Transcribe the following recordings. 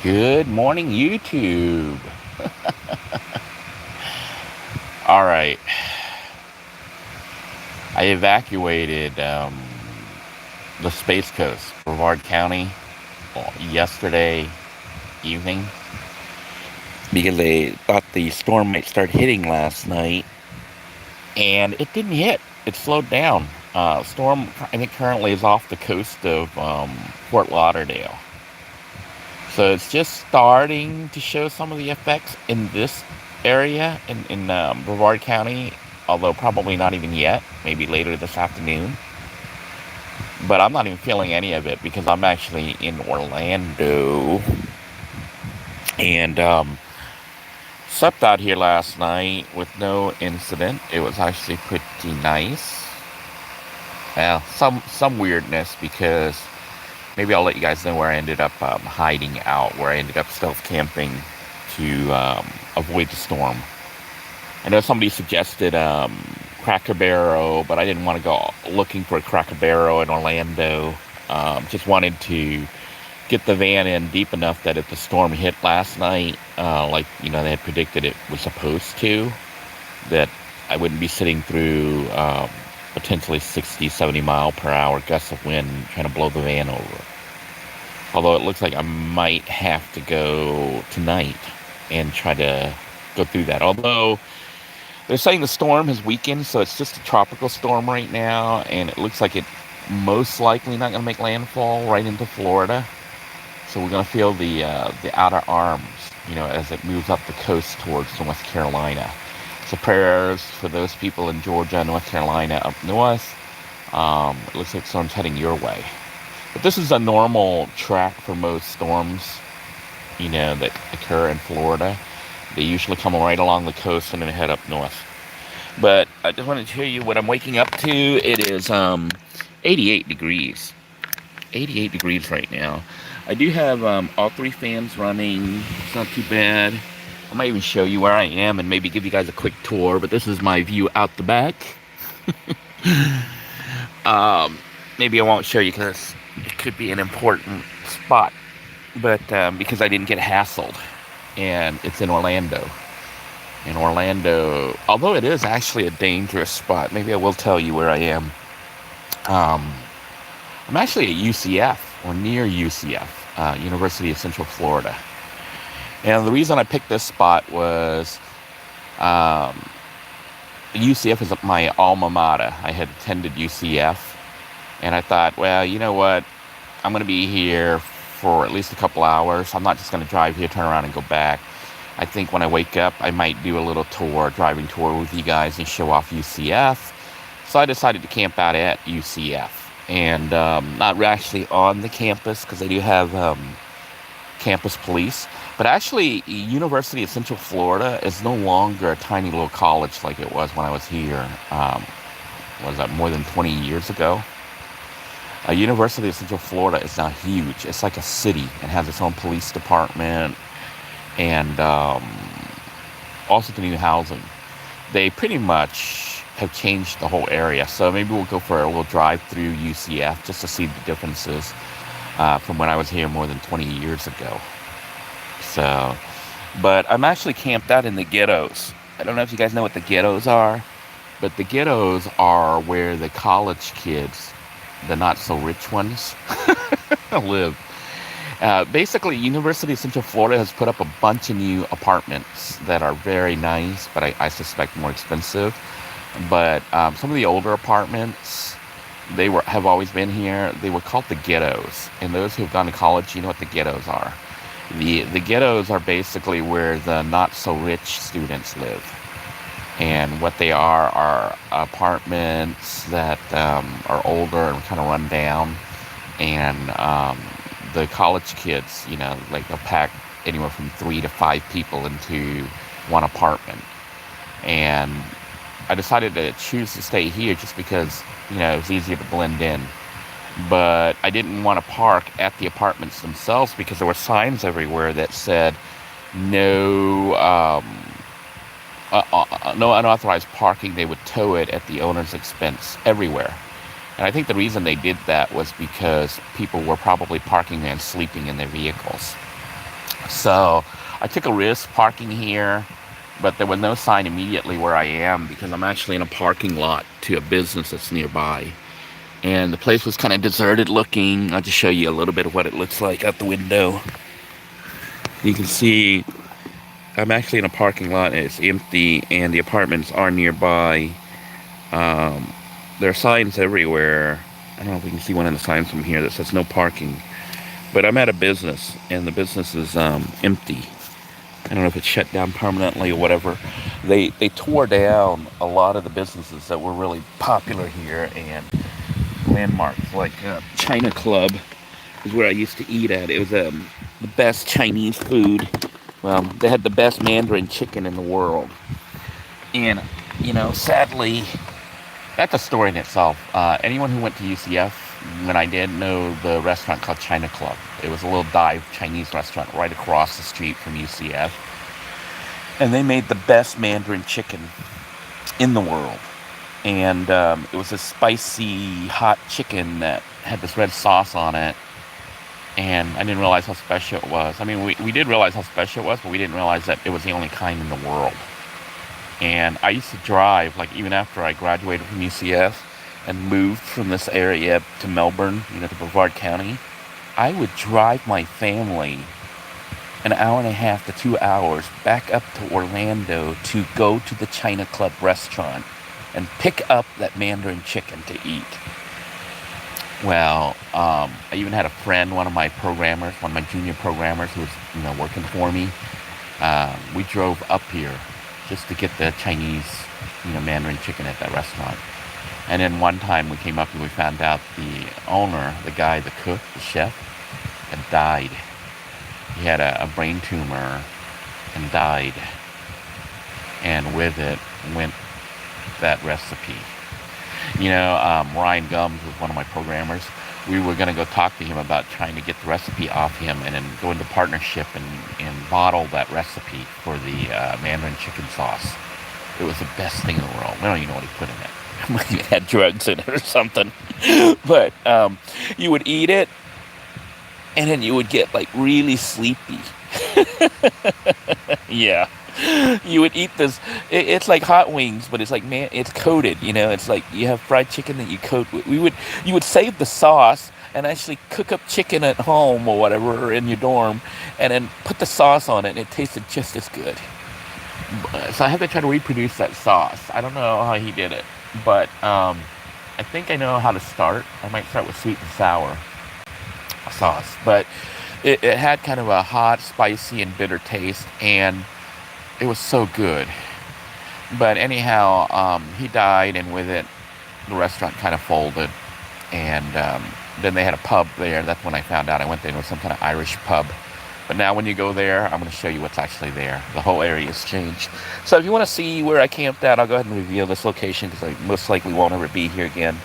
Good morning, YouTube. All right, I evacuated the Space Coast, Brevard County, yesterday evening because they thought the storm might start hitting last night, and it didn't hit. It slowed down. Storm, I think, currently is off the coast of Fort Lauderdale. So it's just starting to show some of the effects in this area in Brevard County, although probably not even yet, maybe later this afternoon. But I'm not even feeling any of it because I'm actually in Orlando and slept out here last night with no incident. It was actually pretty nice. Well, some weirdness because maybe I'll let you guys know where I ended up hiding out, where I ended up stealth camping to avoid the storm. I know somebody suggested Cracker Barrel, but I didn't want to go looking for a Cracker Barrel in Orlando. Just wanted to get the van in deep enough that if the storm hit last night, like they had predicted it was supposed to, that I wouldn't be sitting through potentially 60, 70 mile per hour gusts of wind trying to blow the van over. Although it looks like I might have to go tonight and try to go through that. Although they're saying the storm has weakened, so it's just a tropical storm right now, and it looks like it most likely not going to make landfall right into Florida. So we're going to feel the outer arms, as it moves up the coast towards North Carolina. So prayers for those people in Georgia, North Carolina, up north. It looks like the storm's heading your way. But this is a normal track for most storms, that occur in Florida. They usually come right along the coast and then head up north. But I just wanted to tell you what I'm waking up to. It is 88 degrees. 88 degrees right now. I do have all three fans running. It's not too bad. I might even show you where I am and maybe give you guys a quick tour. But this is my view out the back. Maybe I won't show you because it could be an important spot. But because I didn't get hassled. And it's in Orlando. In Orlando, although it is actually a dangerous spot, maybe I will tell you where I am. I'm actually at UCF, or near UCF, University of Central Florida. And the reason I picked this spot was UCF is my alma mater. I had attended UCF, and I thought, well, you know what? I'm going to be here for at least a couple hours. I'm not just going to drive here, turn around, and go back. I think when I wake up, I might do a little driving tour with you guys and show off UCF. So I decided to camp out at UCF. And not actually on the campus, because they do have campus police. But actually, University of Central Florida is no longer a tiny little college like it was when I was here. Was that more than 20 years ago? University of Central Florida is now huge. It's like a city. It has its own police department and also the new housing. They pretty much have changed the whole area. So maybe we'll go for a little drive through UCF just to see the differences from when I was here more than 20 years ago. So, but I'm actually camped out in the ghettos. I don't know if you guys know what the ghettos are, but the ghettos are where the college kids, the not so rich ones, live. Basically, University of Central Florida has put up a bunch of new apartments that are very nice, but I suspect more expensive. But some of the older apartments, have always been here. They were called the ghettos. And those who've gone to college, you know what the ghettos are. The ghettos are basically where the not so rich students live. And what they are apartments that are older and kind of run down. And the college kids, like they'll pack anywhere from 3 to 5 people into one apartment. And I decided to choose to stay here just because, it was easier to blend in. But I didn't want to park at the apartments themselves because there were signs everywhere that said no no unauthorized parking. They would tow it at the owner's expense everywhere. And I think the reason they did that was because people were probably parking there and sleeping in their vehicles. So I took a risk parking here, but there was no sign immediately where I am because I'm actually in a parking lot to a business that's nearby. And the place was kind of deserted looking. I'll just show you a little bit of what it looks like out the window. You can see I'm actually in a parking lot and it's empty, and the apartments are nearby. There are signs everywhere. I don't know if we can see one of the signs from here that says no parking. But I'm at a business, and the business is empty. I don't know if it's shut down permanently or whatever. They tore down a lot of the businesses that were really popular here, and landmarks like China Club is where I used to eat at. It was the best Chinese food. Well, they had the best Mandarin chicken in the world. And, sadly, that's a story in itself. Anyone who went to UCF, when I did, know the restaurant called China Club. It was a little dive Chinese restaurant right across the street from UCF. And they made the best Mandarin chicken in the world. And it was a spicy, hot chicken that had this red sauce on it. And I didn't realize how special it was. I mean, we did realize how special it was, but we didn't realize that it was the only kind in the world. And I used to drive, like even after I graduated from UCF and moved from this area to Melbourne, to Brevard County, I would drive my family an hour and a half to 2 hours back up to Orlando to go to the China Club restaurant and pick up that Mandarin chicken to eat. Well, I even had a friend, one of my junior programmers who was, working for me. We drove up here just to get the Chinese, Mandarin chicken at that restaurant. And then one time we came up and we found out the owner, the guy, the cook, the chef, had died. He had a brain tumor and died. And with it went that recipe. Ryan Gums was one of my programmers. We were going to go talk to him about trying to get the recipe off him and then go into partnership and bottle that recipe for the Mandarin chicken sauce. It was the best thing in the world. I don't even know what he put in it. It had drugs in it or something. But you would eat it, and then you would get, really sleepy. Yeah. You would eat this. It's like hot wings, but it's like, it's coated. It's like you have fried chicken that you coat with. You would save the sauce and actually cook up chicken at home or whatever, or in your dorm, and then put the sauce on it, and it tasted just as good. So I have to try to reproduce that sauce. I don't know how he did it, but I think I know how to start. I might start with sweet and sour sauce, but it had kind of a hot, spicy, and bitter taste, and it was so good. But anyhow, he died, and with it, the restaurant kind of folded. And then they had a pub there. That's when I found out. I went there. It was some kind of Irish pub. But now when you go there, I'm going to show you what's actually there. The whole area has changed. So if you want to see where I camped out, I'll go ahead and reveal this location because I most likely won't ever be here again.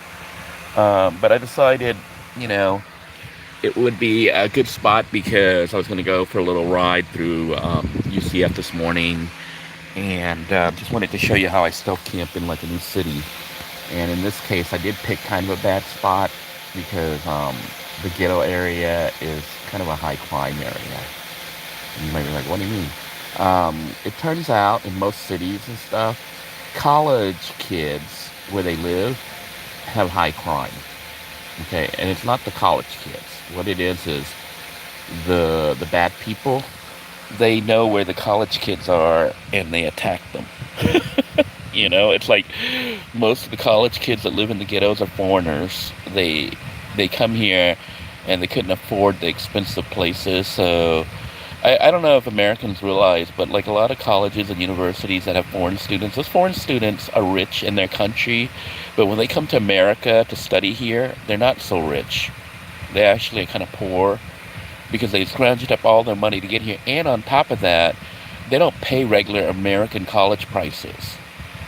But I decided, it would be a good spot because I was going to go for a little ride through UCF this morning, and just wanted to show you how I stealth camp in a new city. And in this case, I did pick kind of a bad spot because the ghetto area is kind of a high crime area. And you might be like, what do you mean? It turns out in most cities and stuff, college kids where they live have high crime. Okay, and it's not the college kids. What it is the bad people, they know where the college kids are and they attack them. It's like most of the college kids that live in the ghettos are foreigners. They come here and they couldn't afford the expensive places. So I don't know if Americans realize, but a lot of colleges and universities that have foreign students, those foreign students are rich in their country, but when they come to America to study here, they're not so rich. They actually are kind of poor because they scrounged up all their money to get here. And on top of that, they don't pay regular American college prices.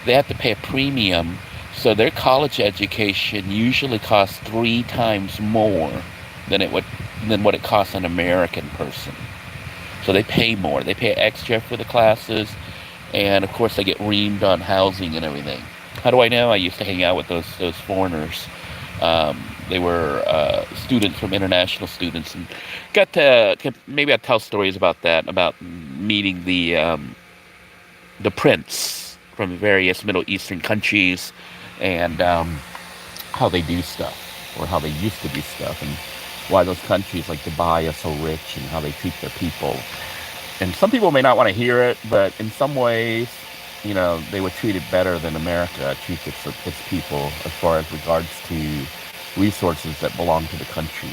They have to pay a premium, so their college education usually costs 3 times more than what it costs an American person. So they pay more. They pay extra for the classes, and of course they get reamed on housing and everything. How do I know? I used to hang out with those foreigners. They were students from international students, and maybe I'll tell stories about that, about meeting the prince from various Middle Eastern countries, and how they do stuff, or how they used to do stuff, and why those countries like Dubai are so rich, and how they treat their people. And some people may not want to hear it, but in some ways, they were treated better than America treats its people as far as regards to resources that belong to the country.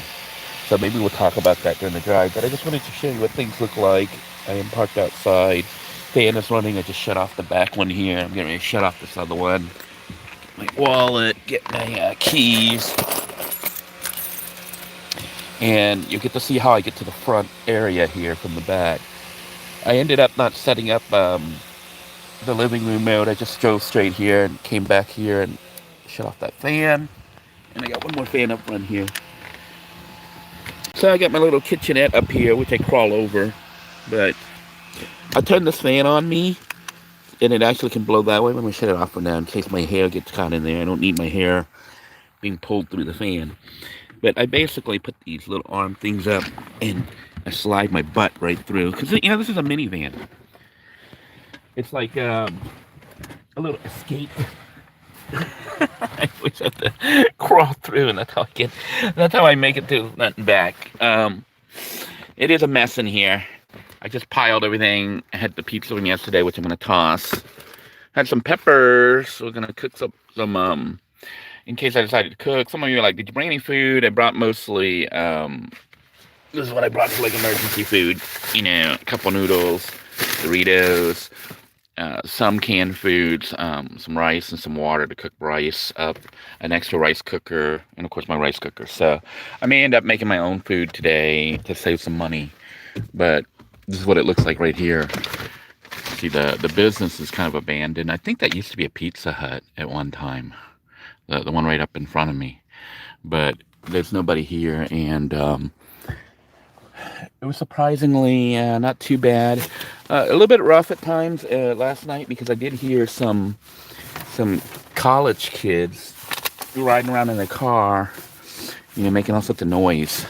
So maybe we'll talk about that during the drive, but I just wanted to show you what things look like. I am parked outside. Fan is running. I just shut off the back one here. I'm getting ready to shut off this other one. My wallet, get my keys. And you get to see how I get to the front area here from the back. I ended up not setting up the living room mode. I just drove straight here and came back here and shut off that fan. And I got one more fan up front here. So I got my little kitchenette up here, which I crawl over. But I turned this fan on me, and it actually can blow that way. I'm going to shut it off for now in case my hair gets caught in there. I don't need my hair being pulled through the fan. But I basically put these little arm things up, and I slide my butt right through. Because, this is a minivan. It's like a little escape. I always have to crawl through, and that's how I make it to nothing back. It is a mess in here. I just piled everything. I had the pizza from yesterday, which I'm going to toss. Had some peppers. So we're going to cook some in case I decided to cook. Some of you are like, did you bring any food? I brought mostly, this is what I brought for like emergency food. A couple noodles, Doritos, some canned foods, some rice and some water to cook rice up, an extra rice cooker, and of course my rice cooker. So I may end up making my own food today to save some money, but this is what it looks like right here. See, the business is kind of abandoned. I think that used to be a Pizza Hut at one time, the one right up in front of me, but there's nobody here, and it was surprisingly not too bad. A little bit rough at times last night, because I did hear some college kids riding around in their car, making all sorts of noise.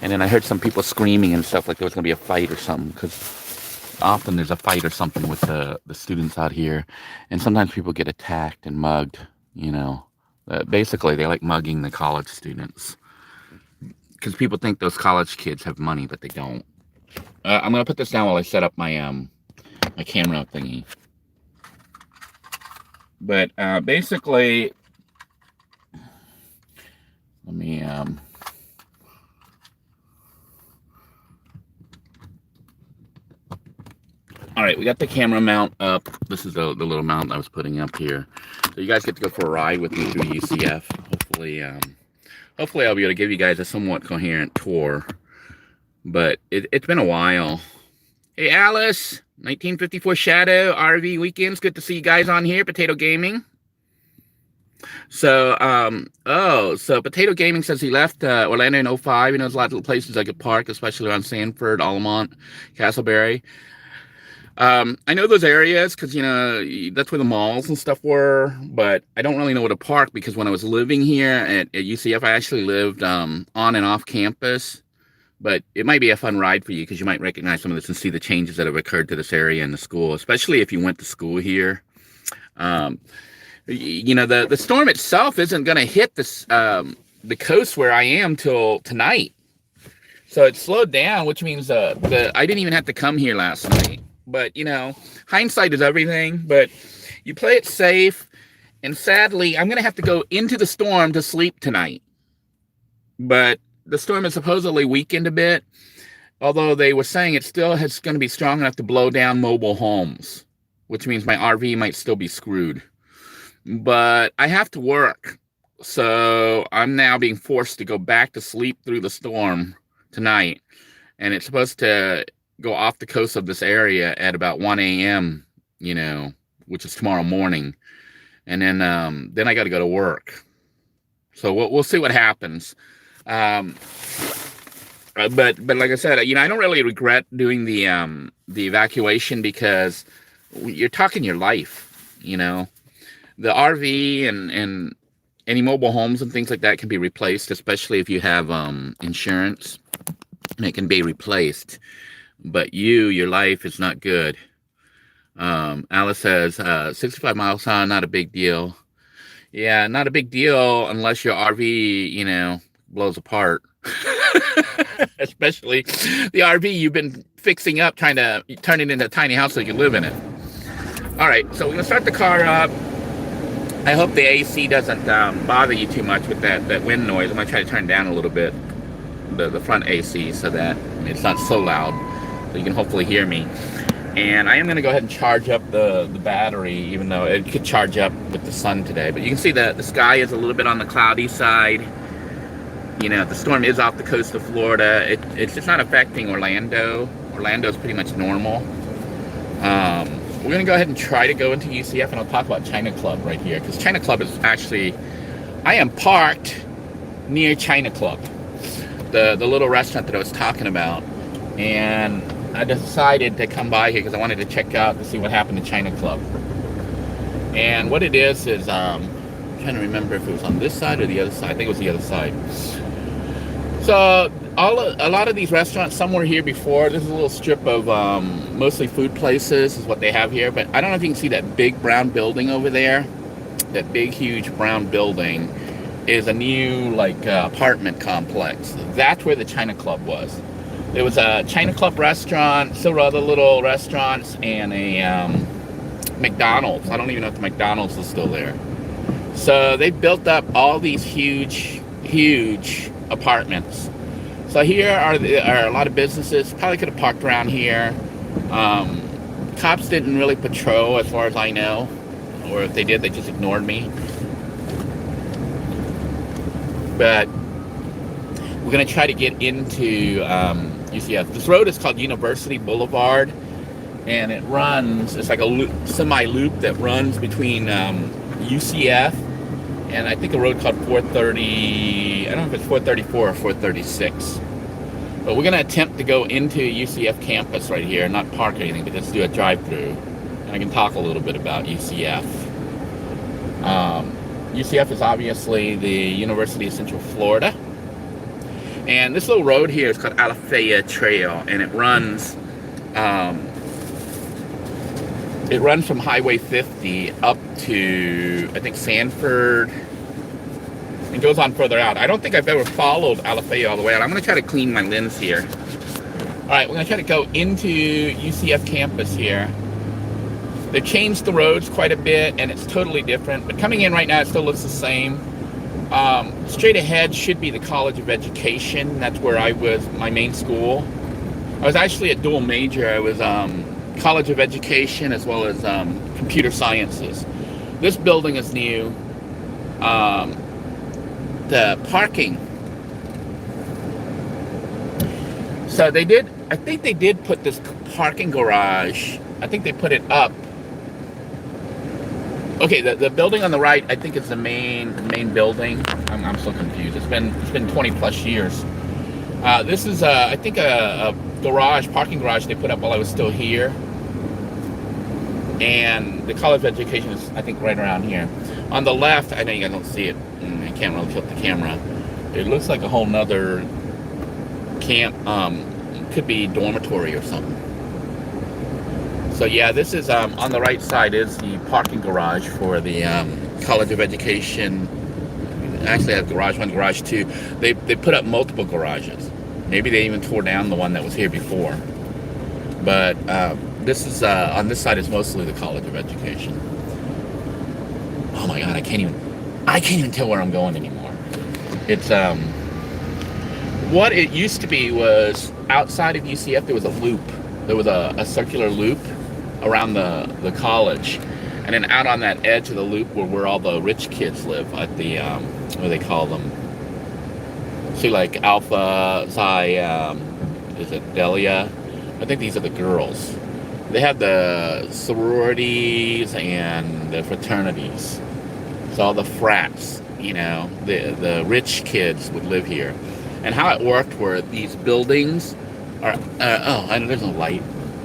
And then I heard some people screaming and stuff, like there was going to be a fight or something, because often there's a fight or something with the students out here. And sometimes people get attacked and mugged, Basically, they like mugging the college students, because people think those college kids have money, but they don't. I'm going to put this down while I set up my my camera thingy. But basically, let me... All right, we got the camera mount up. This is the little mount I was putting up here. So you guys get to go for a ride with me through UCF. Hopefully I'll be able to give you guys a somewhat coherent tour. But it's been a while. Hey, Alice, 1954 Shadow, RV Weekends. Good to see you guys on here, Potato Gaming. So, so Potato Gaming says he left Orlando in 05. He knows lots of places I could park, especially around Sanford, Allamont, Castleberry. I know those areas because, that's where the malls and stuff were, but I don't really know where to park, because when I was living here at UCF, I actually lived on and off campus. But it might be a fun ride for you, because you might recognize some of this and see the changes that have occurred to this area in the school, especially if you went to school here. The storm itself isn't going to hit this the coast where I am till tonight. So it slowed down, which means I didn't even have to come here last night. But, hindsight is everything. But you play it safe. And sadly, I'm going to have to go into the storm to sleep tonight. But the storm is supposedly weakened a bit, although they were saying it still is going to be strong enough to blow down mobile homes, which means my RV might still be screwed. But I have to work, so I'm now being forced to go back to sleep through the storm tonight, and it's supposed to go off the coast of this area at about 1 a.m., which is tomorrow morning, and then I got to go to work. So we'll see what happens. But like I said, I don't really regret doing the evacuation, because you're talking your life, the RV any mobile homes and things like that can be replaced, especially if you have insurance. It can be replaced, but your life is not good. Alice says 65 miles on, not a big deal. Yeah, not a big deal unless your RV, blows apart. Especially the RV you've been fixing up, trying to turn it into a tiny house so you can live in it. All right, so we're gonna start the car up. I hope the AC doesn't bother you too much with that wind noise. I'm gonna try to turn it down a little bit, the front AC, so that it's not so loud, so you can hopefully hear me. And I am gonna go ahead and charge up the battery, even though it could charge up with the sun today. But you can see that the sky is a little bit on the cloudy side. The storm is off the coast of Florida. It's just not affecting Orlando. Orlando's pretty much normal. We're going to go ahead and try to go into UCF, and I'll talk about China Club right here, because China Club is actually, I am parked near China Club, the little restaurant that I was talking about, and I decided to come by here because I wanted to check out to see what happened to China Club. And what it is I'm trying to remember if it was on this side or the other side. I think it was the other side. So a lot of these restaurants, some were here before. This is a little strip of mostly food places is what they have here. But I don't know if you can see that big brown building over there. That big, huge brown building is a new apartment complex. That's where the China Club was. There was a China Club restaurant, several other little restaurants, and a McDonald's. I don't even know if the McDonald's is still there. So they built up all these huge, huge apartments. So here are a lot of businesses. Probably could have parked around here. Cops didn't really patrol as far as I know, or if they did, they just ignored me. But we're going to try to get into UCF. This road is called University Boulevard, and it's like a semi-loop that runs between UCF and I think a road called 430, I don't know if it's 434 or 436. But we're going to attempt to go into UCF campus right here, not park or anything, but just do a drive-through. And I can talk a little bit about UCF. UCF is obviously the University of Central Florida. And this little road here is called Alafaya Trail, and it runs from Highway 50 up to, I think, Sanford, and goes on further out. I don't think I've ever followed Alafaya all the way out. I'm going to try to clean my lens here. All right, we're going to try to go into UCF campus here. They've changed the roads quite a bit, and it's totally different. But coming in right now, it still looks the same. Straight ahead should be the College of Education. That's where I was, my main school. I was actually a dual major. I was College of Education as well as Computer Sciences. This building is new. The parking. So I think they did put this parking garage. I think they put it up. Okay, the building on the right, I think is the main building. I'm so confused. It's been 20 plus years. This is I think a parking garage they put up while I was still here. And the College of Education is, I think, right around here. On the left, I know you guys don't see it. I can't really tilt the camera. It looks like a whole nother camp. Could be dormitory or something. So yeah, this is on the right side is the parking garage for the College of Education. Actually, I have garage 1, garage 2. They put up multiple garages. Maybe they even tore down the one that was here before. But this is on this side is mostly the College of Education. Oh my God, I can't even tell where I'm going anymore. It's what it used to be was outside of UCF there was a loop. There was a circular loop around the college, and then out on that edge of the loop where all the rich kids live at the what do they call them? See, like Alpha, Xi, is it Delia? I think these are the girls. They have the sororities and the fraternities. So all the frats, the rich kids would live here. And how it worked were these buildings are, I know there's no light.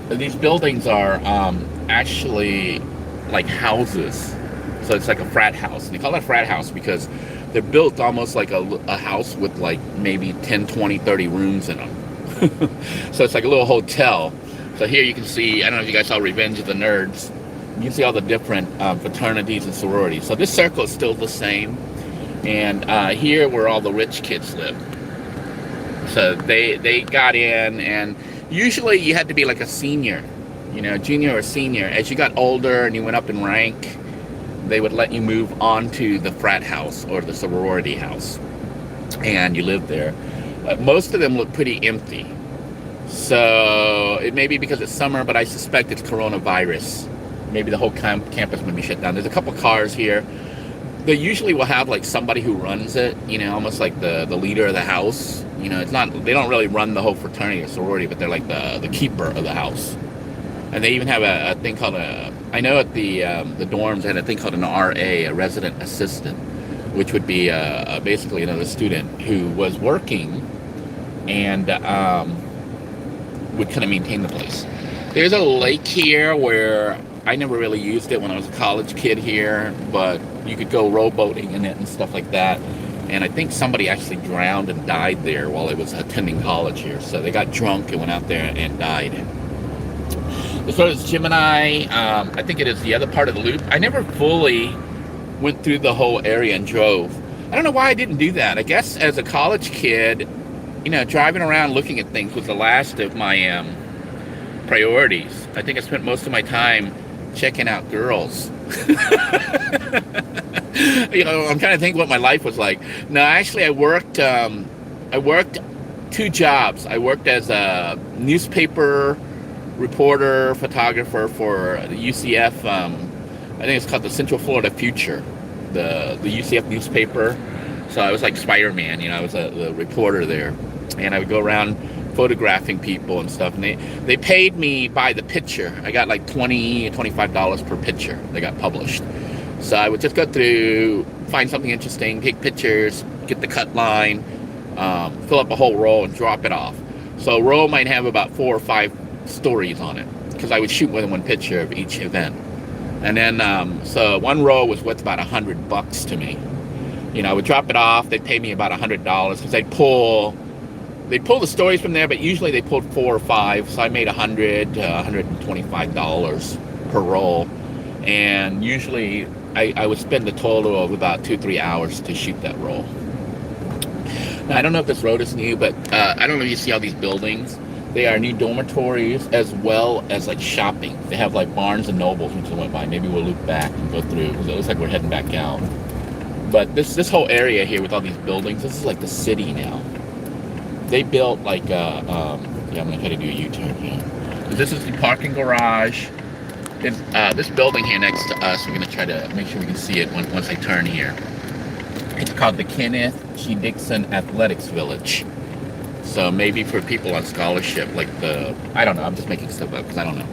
These buildings are actually like houses. So it's like a frat house. And they call it a frat house because they're built almost like a house with like maybe 10, 20, 30 rooms in them. So it's like a little hotel. So here you can see, I don't know if you guys saw Revenge of the Nerds. You can see all the different fraternities and sororities. So this circle is still the same. And here where all the rich kids live. So they got in, and usually you had to be like a senior, junior or senior. As you got older and you went up in rank, they would let you move on to the frat house or the sorority house, and you lived there. Most of them look pretty empty. So it may be because it's summer, but I suspect it's coronavirus. Maybe the whole campus may be shut down. There's a couple cars here. They usually will have like somebody who runs it, almost like the leader of the house. It's not, they don't really run the whole fraternity or sorority, but they're like the keeper of the house. And they even have a thing called I know at the dorms they had a thing called an RA, a resident assistant, which would be basically another student who was working and would kind of maintain the place. There's a lake here where I never really used it when I was a college kid here, but you could go rowboating in it and stuff like that. And I think somebody actually drowned and died there while I was attending college here. So they got drunk and went out there and died. As far as Gemini, I think it is the other part of the loop. I never fully went through the whole area and drove. I don't know why I didn't do that. I guess as a college kid, driving around looking at things was the last of my priorities. I think I spent most of my time checking out girls. I'm trying to think what my life was like. No, actually I worked 2 jobs. I worked as a newspaper reporter, photographer for the UCF, I think it's called the Central Florida Future, the UCF newspaper. So I was like Spider-Man, I was the reporter there. And I would go around photographing people and stuff, and they paid me by the picture. I got like $20, $25 per picture that got published. So I would just go through, find something interesting, take pictures, get the cut line, fill up a whole roll and drop it off. So a roll might have about 4 or 5 stories on it, because I would shoot more than one picture of each event. And then so one roll was worth about $100 to me. I would drop it off. They'd pay me about $100 because they'd pull the stories from there, but usually they pulled 4 or 5, so I made $100 to $125 per roll. And usually I would spend a total of about 2-3 hours to shoot that roll. Now, I don't know if this road is new, but I don't know if you see all these buildings. They are new dormitories as well as like shopping. They have like Barnes and Nobles, which I went by. Maybe we'll loop back and go through, because it looks like we're heading back out. But this whole area here with all these buildings, this is like the city now. They built like yeah, I'm gonna try to do a U-turn here. This is the parking garage. This building here next to us, we're gonna try to make sure we can see it once I turn here. It's called the Kenneth Dixon Athletics Village. So maybe for people on scholarship, like I don't know, I'm just making stuff up because I don't know.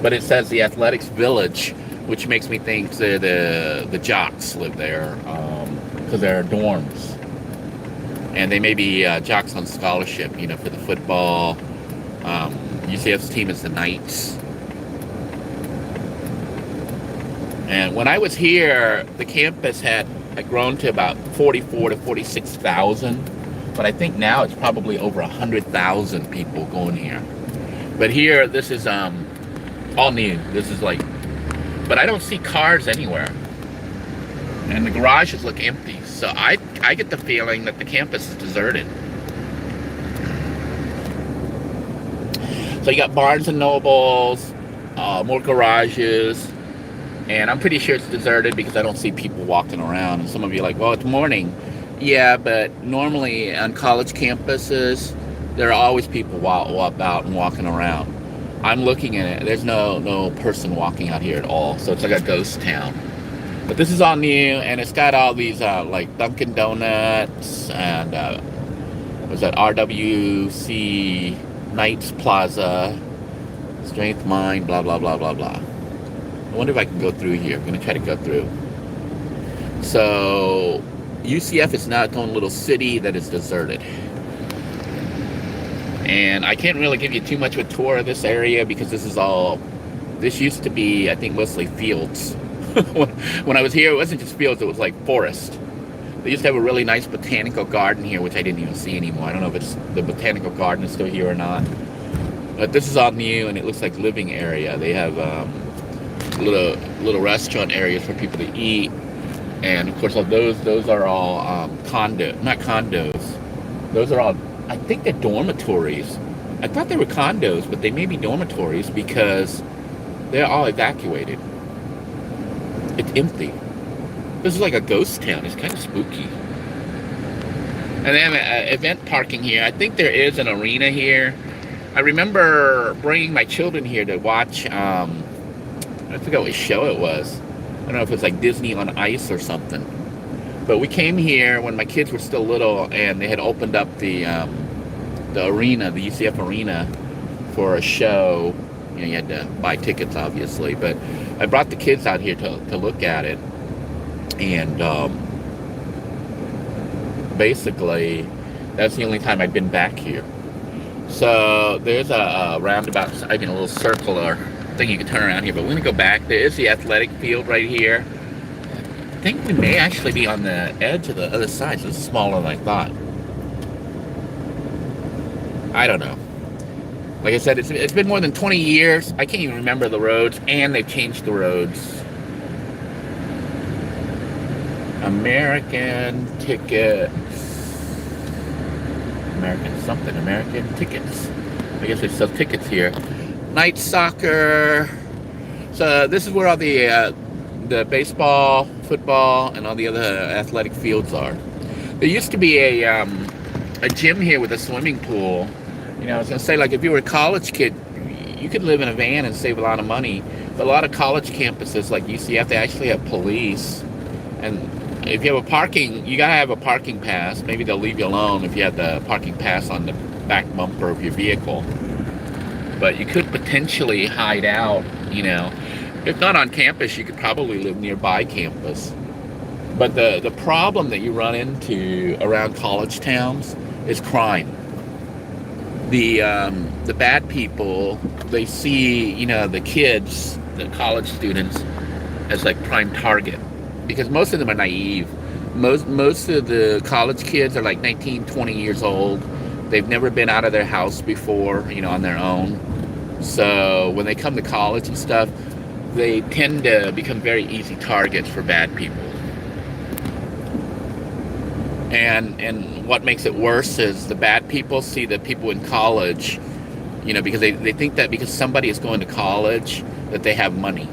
But it says the Athletics Village, which makes me think the jocks live there, because there are dorms. And they may be jocks on scholarship, for the football. UCF's team is the Knights. And when I was here, the campus had grown to about 44 to 46,000. But I think now it's probably over 100,000 people going here. But here, this is all new. This is like, but I don't see cars anywhere. And the garages look empty. So I get the feeling that the campus is deserted. So you got Barnes and Nobles, more garages, and I'm pretty sure it's deserted because I don't see people walking around. And some of you are like, well, it's morning. Yeah, but normally on college campuses, there are always people out and walking around. I'm looking at it. There's no person walking out here at all. So it's like a ghost town. But this is all new, and it's got all these like Dunkin' Donuts and was that RWC Knights Plaza, Strength Mind, blah blah blah blah blah. I wonder if I can go through here. I'm gonna try to go through. So UCF is now its own little city that is deserted. And I can't really give you too much of a tour of this area because this used to be, I think, mostly fields. When I was here, it wasn't just fields, it was like forest. They used to have a really nice botanical garden here, which I didn't even see anymore. I don't know if it's the botanical garden is still here or not. But this is all new, and it looks like living area. They have little restaurant areas for people to eat, and of course, those are all not condos. Those are all, I think they're dormitories. I thought they were condos, but they may be dormitories because they're all evacuated. It's empty. This is like a ghost town. It's kind of spooky. And they have event parking here. I think there is an arena here. I remember bringing my children here to watch, I forgot what show it was. I don't know if it's like Disney on Ice or something. But we came here when my kids were still little, and they had opened up the arena, the UCF arena, for a show. You know, you had to buy tickets, obviously. But I brought the kids out here to look at it. And basically, that's the only time I've been back here. So there's a roundabout, I mean a little circular thing you can turn around here, but we're going to go back. There is the athletic field right here. I think we may actually be on the edge of the other side, so it's smaller than I thought. I don't know. Like I said, it's been more than 20 years. I can't even remember the roads, and they've changed the roads. American tickets. American tickets. I guess they sell tickets here. Night soccer. So this is where all the baseball, football, and all the other athletic fields are. There used to be a gym here with a swimming pool. You know, I was gonna say, like, if you were a college kid, you could live in a van and save a lot of money. But a lot of college campuses, like UCF, they actually have police. And if you have a parking, you gotta have a parking pass. Maybe they'll leave you alone if you have the parking pass on the back bumper of your vehicle. But you could potentially hide out, you know. If not on campus, you could probably live nearby campus. But the problem that you run into around college towns is crime. The bad people, they see, you know, the kids, the college students, as like prime target. Because most of them are naive. Most of the college kids are like 19, 20 years old. They've never been out of their house before, you know, on their own. So when they come to college and stuff, they tend to become very easy targets for bad people. And what makes it worse is the bad people see the people in college, you know, because they think that because somebody is going to college that they have money.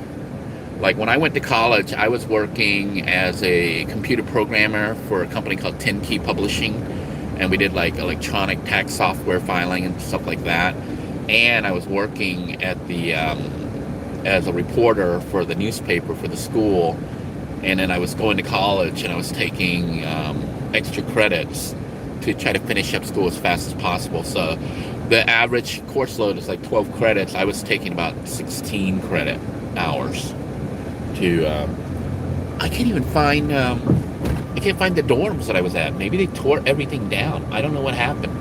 Like when I went to college, I was working as a computer programmer for a company called 10 Key Publishing, and we did like electronic tax software filing and stuff like that. And I was working at the as a reporter for the newspaper for the school, and then I was going to college and I was taking extra credits to try to finish up school as fast as possible. So the average course load is like 12 credits. I was taking about 16 credit hours. I can't even find I can't find the dorms that I was at. Maybe they tore everything down. I don't know what happened.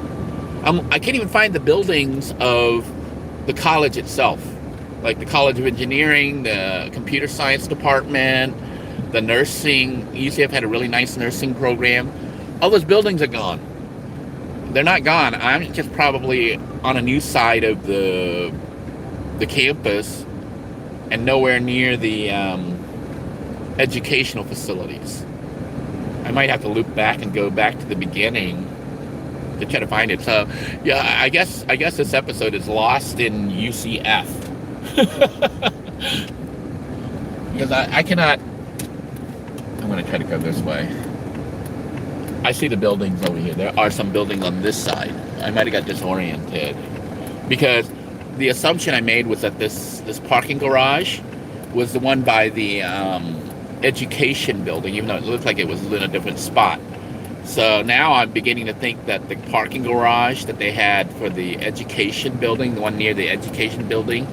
I can't even find the buildings of the college itself, like the College of Engineering, the computer science department, the nursing. UCF had a really nice nursing program. All those buildings are gone. They're not gone. I'm just probably on a new side of the campus and nowhere near the educational facilities. I might have to loop back and go back to the beginning to try to find it. So, yeah, I guess this episode is lost in UCF. Because I cannot... I'm going to try to go this way. I see the buildings over here. There are some buildings on this side. I might have got disoriented. Because the assumption I made was that this parking garage was the one by the education building, even though it looked like it was in a different spot. So now I'm beginning to think that the parking garage that they had for the education building, the one near the education building,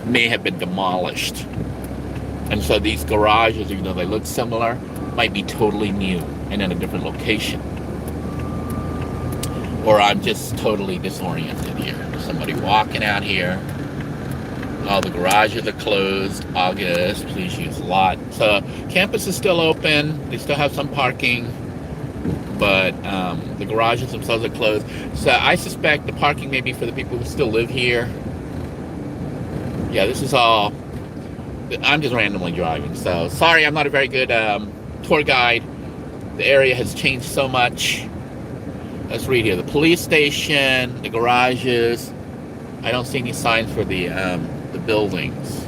may have been demolished. And so these garages, even though they look similar, might be totally new and in a different location. Or I'm just totally disoriented here. There's somebody walking out here. All the garages are closed. August, please use lot. So campus is still open. They still have some parking. but the garages themselves are closed. So I suspect the parking may be for the people who still live here. Yeah, this is all, I'm just randomly driving, so sorry I'm not a very good tour guide. The area has changed so much. Let's read here. The police station, the garages. I don't see any signs for the buildings.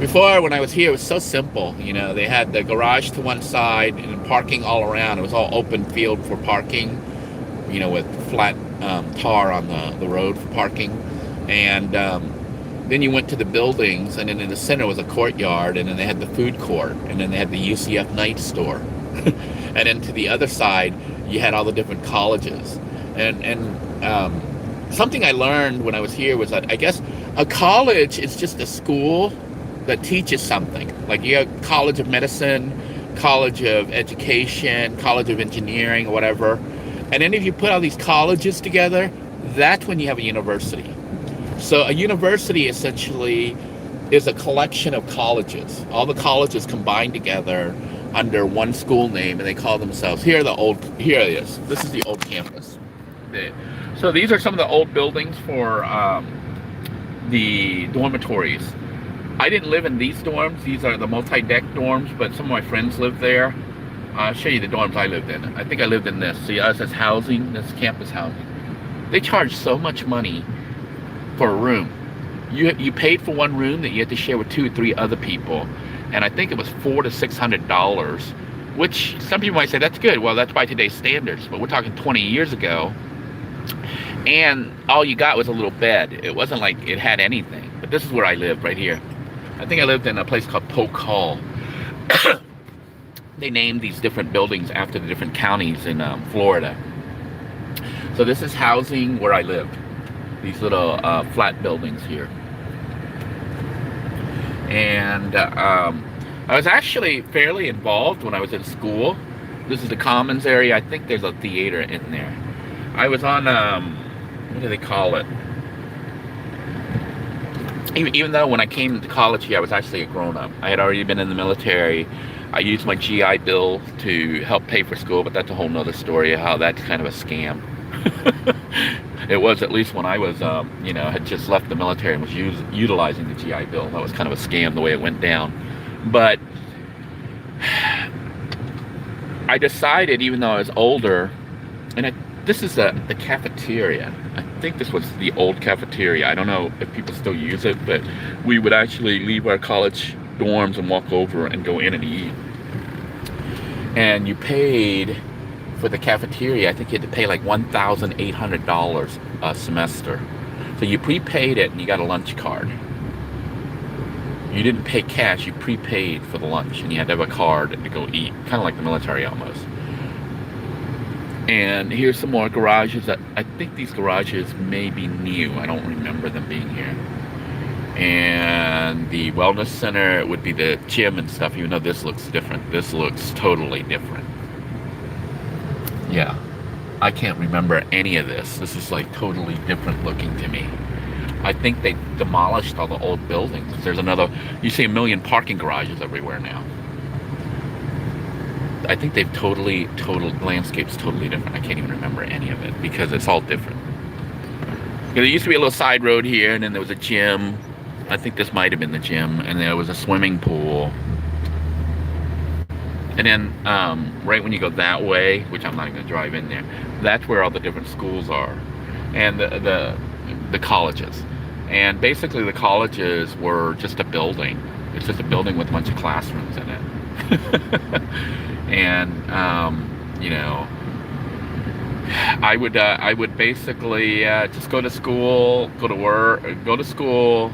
Before, when I was here, it was so simple. You know, they had the garage to one side and parking all around. It was all open field for parking, you know, with flat tar on the road for parking. And then you went to the buildings, and then in the center was a courtyard, and then they had the food court, and then they had the UCF night store. And then to the other side, you had all the different colleges. And something I learned when I was here was that I guess a college is just a school that teaches something. Like you have College of Medicine, College of Education, College of Engineering, or whatever. And then if you put all these colleges together, that's when you have a university. So a university essentially is a collection of colleges. All the colleges combined together under one school name, and they call themselves, here it is. This is the old campus. So these are some of the old buildings for the dormitories. I didn't live in these dorms. These are the multi-deck dorms, but some of my friends lived there. I'll show you the dorms I lived in. I think I lived in this. See, us as housing, this campus housing. They charge so much money for a room. You paid for one room that you had to share with 2 or 3 other people, and I think it was $400 to $600, which some people might say that's good. Well, that's by today's standards, but we're talking 20 years ago, and all you got was a little bed. It wasn't like it had anything. But this is where I lived, right here. I think I lived in a place called Polk Hall. They named these different buildings after the different counties in Florida. So this is housing where I lived. These little flat buildings here. And I was actually fairly involved when I was in school. This is the Commons area. I think there's a theater in there. I was on, what do they call it? Even though when I came to college here, I was actually a grown-up. I had already been in the military. I used my GI Bill to help pay for school, but that's a whole nother story of how that's kind of a scam. It was, at least when I was, you know, had just left the military and was utilizing the GI Bill. That was kind of a scam the way it went down. But I decided, even though I was older, and this is the cafeteria. I think this was the old cafeteria. I don't know if people still use it, but we would actually leave our college dorms and walk over and go in and eat. And you paid for the cafeteria. I think you had to pay like $1,800 a semester. So you prepaid it and you got a lunch card. You didn't pay cash, you prepaid for the lunch, and you had to have a card to go eat. Kind of like the military almost. And here's some more garages. I think these garages may be new. I don't remember them being here. And the wellness center would be the gym and stuff, even though this looks different. This looks totally different. Yeah, I can't remember any of this. This is like totally different looking to me. I think they demolished all the old buildings. There's another, you see a million parking garages everywhere now. I think they've landscape's totally different. I can't even remember any of it because it's all different. There used to be a little side road here, and then there was a gym. I think this might have been the gym, and there was a swimming pool. And then right when you go that way, which I'm not going to drive in there, that's where all the different schools are, and the colleges. And basically the colleges were just a building. It's just a building with a bunch of classrooms in it. And you know, I would basically just go to school, go to work, go to school,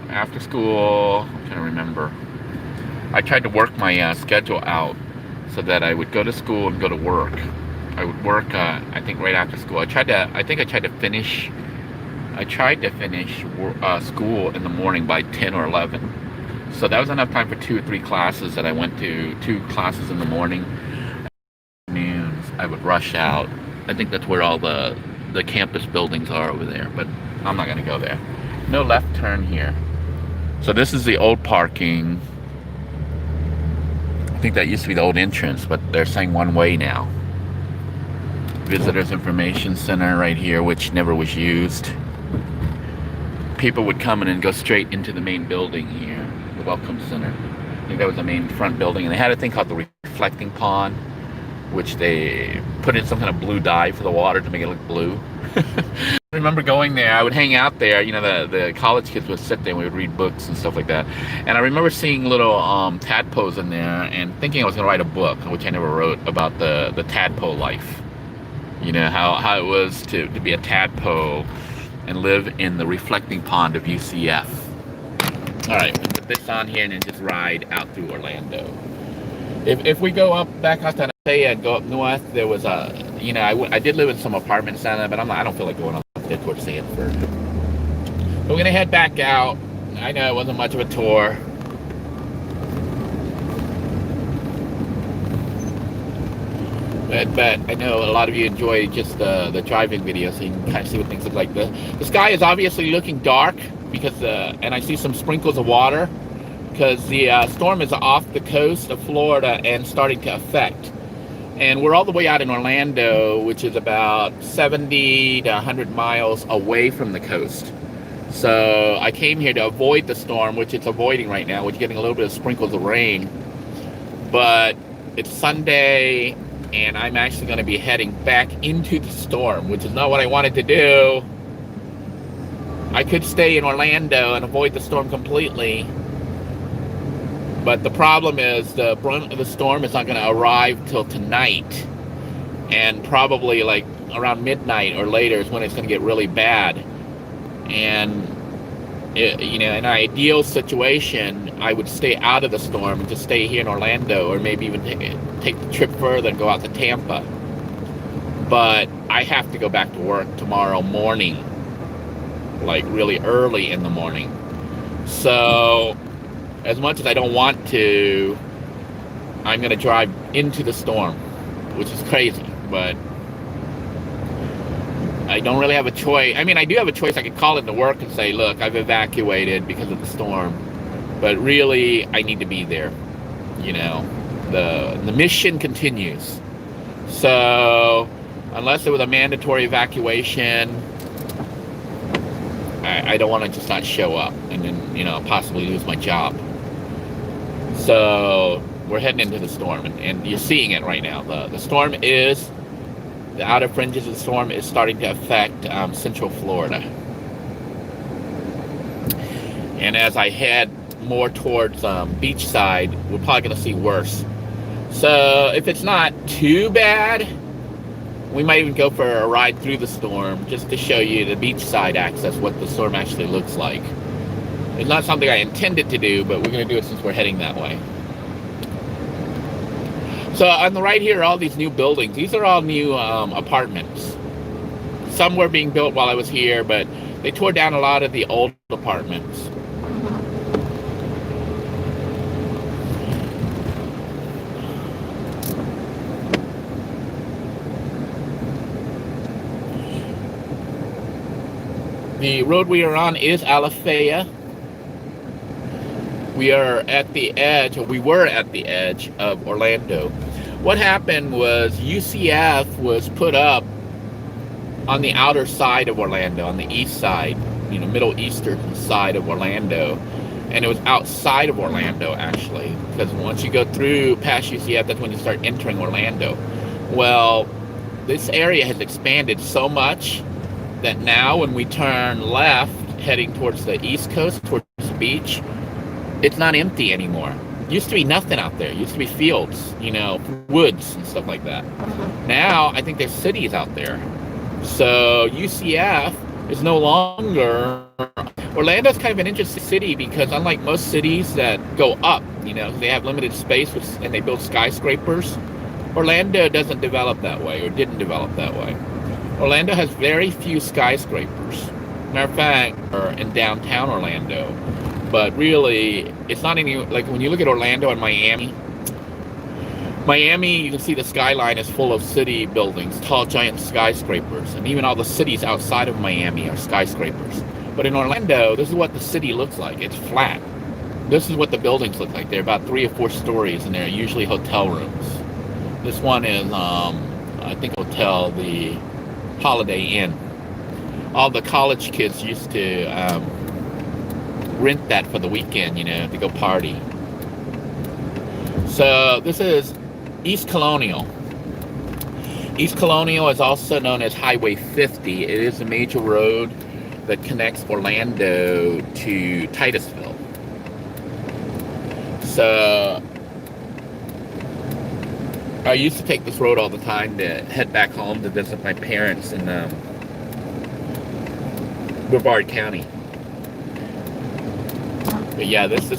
after school. I'm trying to remember. I tried to work my schedule out so that I would go to school and go to work. I would work, I think, right after school. I tried to finish school in the morning by 10 or 11. So that was enough time for 2 or 3 classes that I went to. 2 classes in the morning. Afternoons, I would rush out. I think that's where all the campus buildings are over there, but I'm not going to go there. No left turn here. So this is the old parking. I think that used to be the old entrance, but they're saying one way now. Visitors Information Center right here, which never was used. People would come in and go straight into the main building here, the Welcome Center. I think that was the main front building. And they had a thing called the reflecting pond, which they put in some kind of blue dye for the water to make it look blue. I remember going there. I would hang out there. You know, the college kids would sit there and we would read books and stuff like that. And I remember seeing little tadpoles in there and thinking I was going to write a book, which I never wrote, about the tadpole life. You know, how it was to be a tadpole and live in the reflecting pond of UCF. All right, we'll put this on here and then just ride out through Orlando. If we go up back out to Say and go up north, there was a, you know, I did live in some apartments down there, but I don't feel like going up there towards Sanford. But we're gonna head back out. I know it wasn't much of a tour. But I know a lot of you enjoy just the driving video, so you can kind of see what things look like. The sky is obviously looking dark because, and I see some sprinkles of water because the storm is off the coast of Florida and starting to affect. And we're all the way out in Orlando, which is about 70 to 100 miles away from the coast. So I came here to avoid the storm, which it's avoiding right now, which is getting a little bit of sprinkles of rain. But it's Sunday, and I'm actually going to be heading back into the storm, which is not what I wanted to do. I could stay in Orlando and avoid the storm completely. But the problem is the brunt of the storm is not going to arrive till tonight. And probably like around midnight or later is when it's going to get really bad. And, you know, in an ideal situation, I would stay out of the storm and just stay here in Orlando, or maybe even take the trip further and go out to Tampa. But I have to go back to work tomorrow morning, like really early in the morning. So as much as I don't want to, I'm going to drive into the storm, which is crazy, but I don't really have a choice. I mean, I do have a choice. I could call into work and say, look, I've evacuated because of the storm, but really I need to be there. You know, the mission continues. So unless there was a mandatory evacuation, I don't want to just not show up and then, you know, possibly lose my job. So we're heading into the storm, and you're seeing it right now. The storm is, the outer fringes of the storm is starting to affect Central Florida. And as I head more towards beachside, we're probably going to see worse. So if it's not too bad, we might even go for a ride through the storm just to show you the beachside access, what the storm actually looks like. It's not something I intended to do, but we're going to do it since we're heading that way. So on the right here are all these new buildings. These are all new apartments. Some were being built while I was here, but they tore down a lot of the old apartments. The road we are on is Alafaya. We are at the edge, or we were at the edge of Orlando. What happened was UCF was put up on the outer side of Orlando, on the east side, you know, middle eastern side of Orlando. And it was outside of Orlando, actually, because once you go through past UCF, that's when you start entering Orlando. Well, this area has expanded so much that now when we turn left, heading towards the east coast, towards the beach, it's not empty anymore. Used to be nothing out there. Used to be fields, you know, woods and stuff like that. Now, I think there's cities out there. So UCF is no longer... Orlando's kind of an interesting city because unlike most cities that go up, you know, they have limited space and they build skyscrapers, Orlando doesn't develop that way, or didn't develop that way. Orlando has very few skyscrapers. Matter of fact, or in downtown Orlando. But really, it's not any, like when you look at Orlando and Miami, you can see the skyline is full of city buildings, tall, giant skyscrapers. And even all the cities outside of Miami are skyscrapers. But in Orlando, this is what the city looks like. It's flat. This is what the buildings look like. They're about 3 or 4 stories, and they're usually hotel rooms. This one is, I think, hotel, the Holiday Inn. All the college kids used to rent that for the weekend, to go party. So this is East Colonial. East Colonial is also known as Highway 50. It is a major road that connects Orlando to Titusville. So I used to take this road all the time to head back home to visit my parents in Brevard County. But yeah, this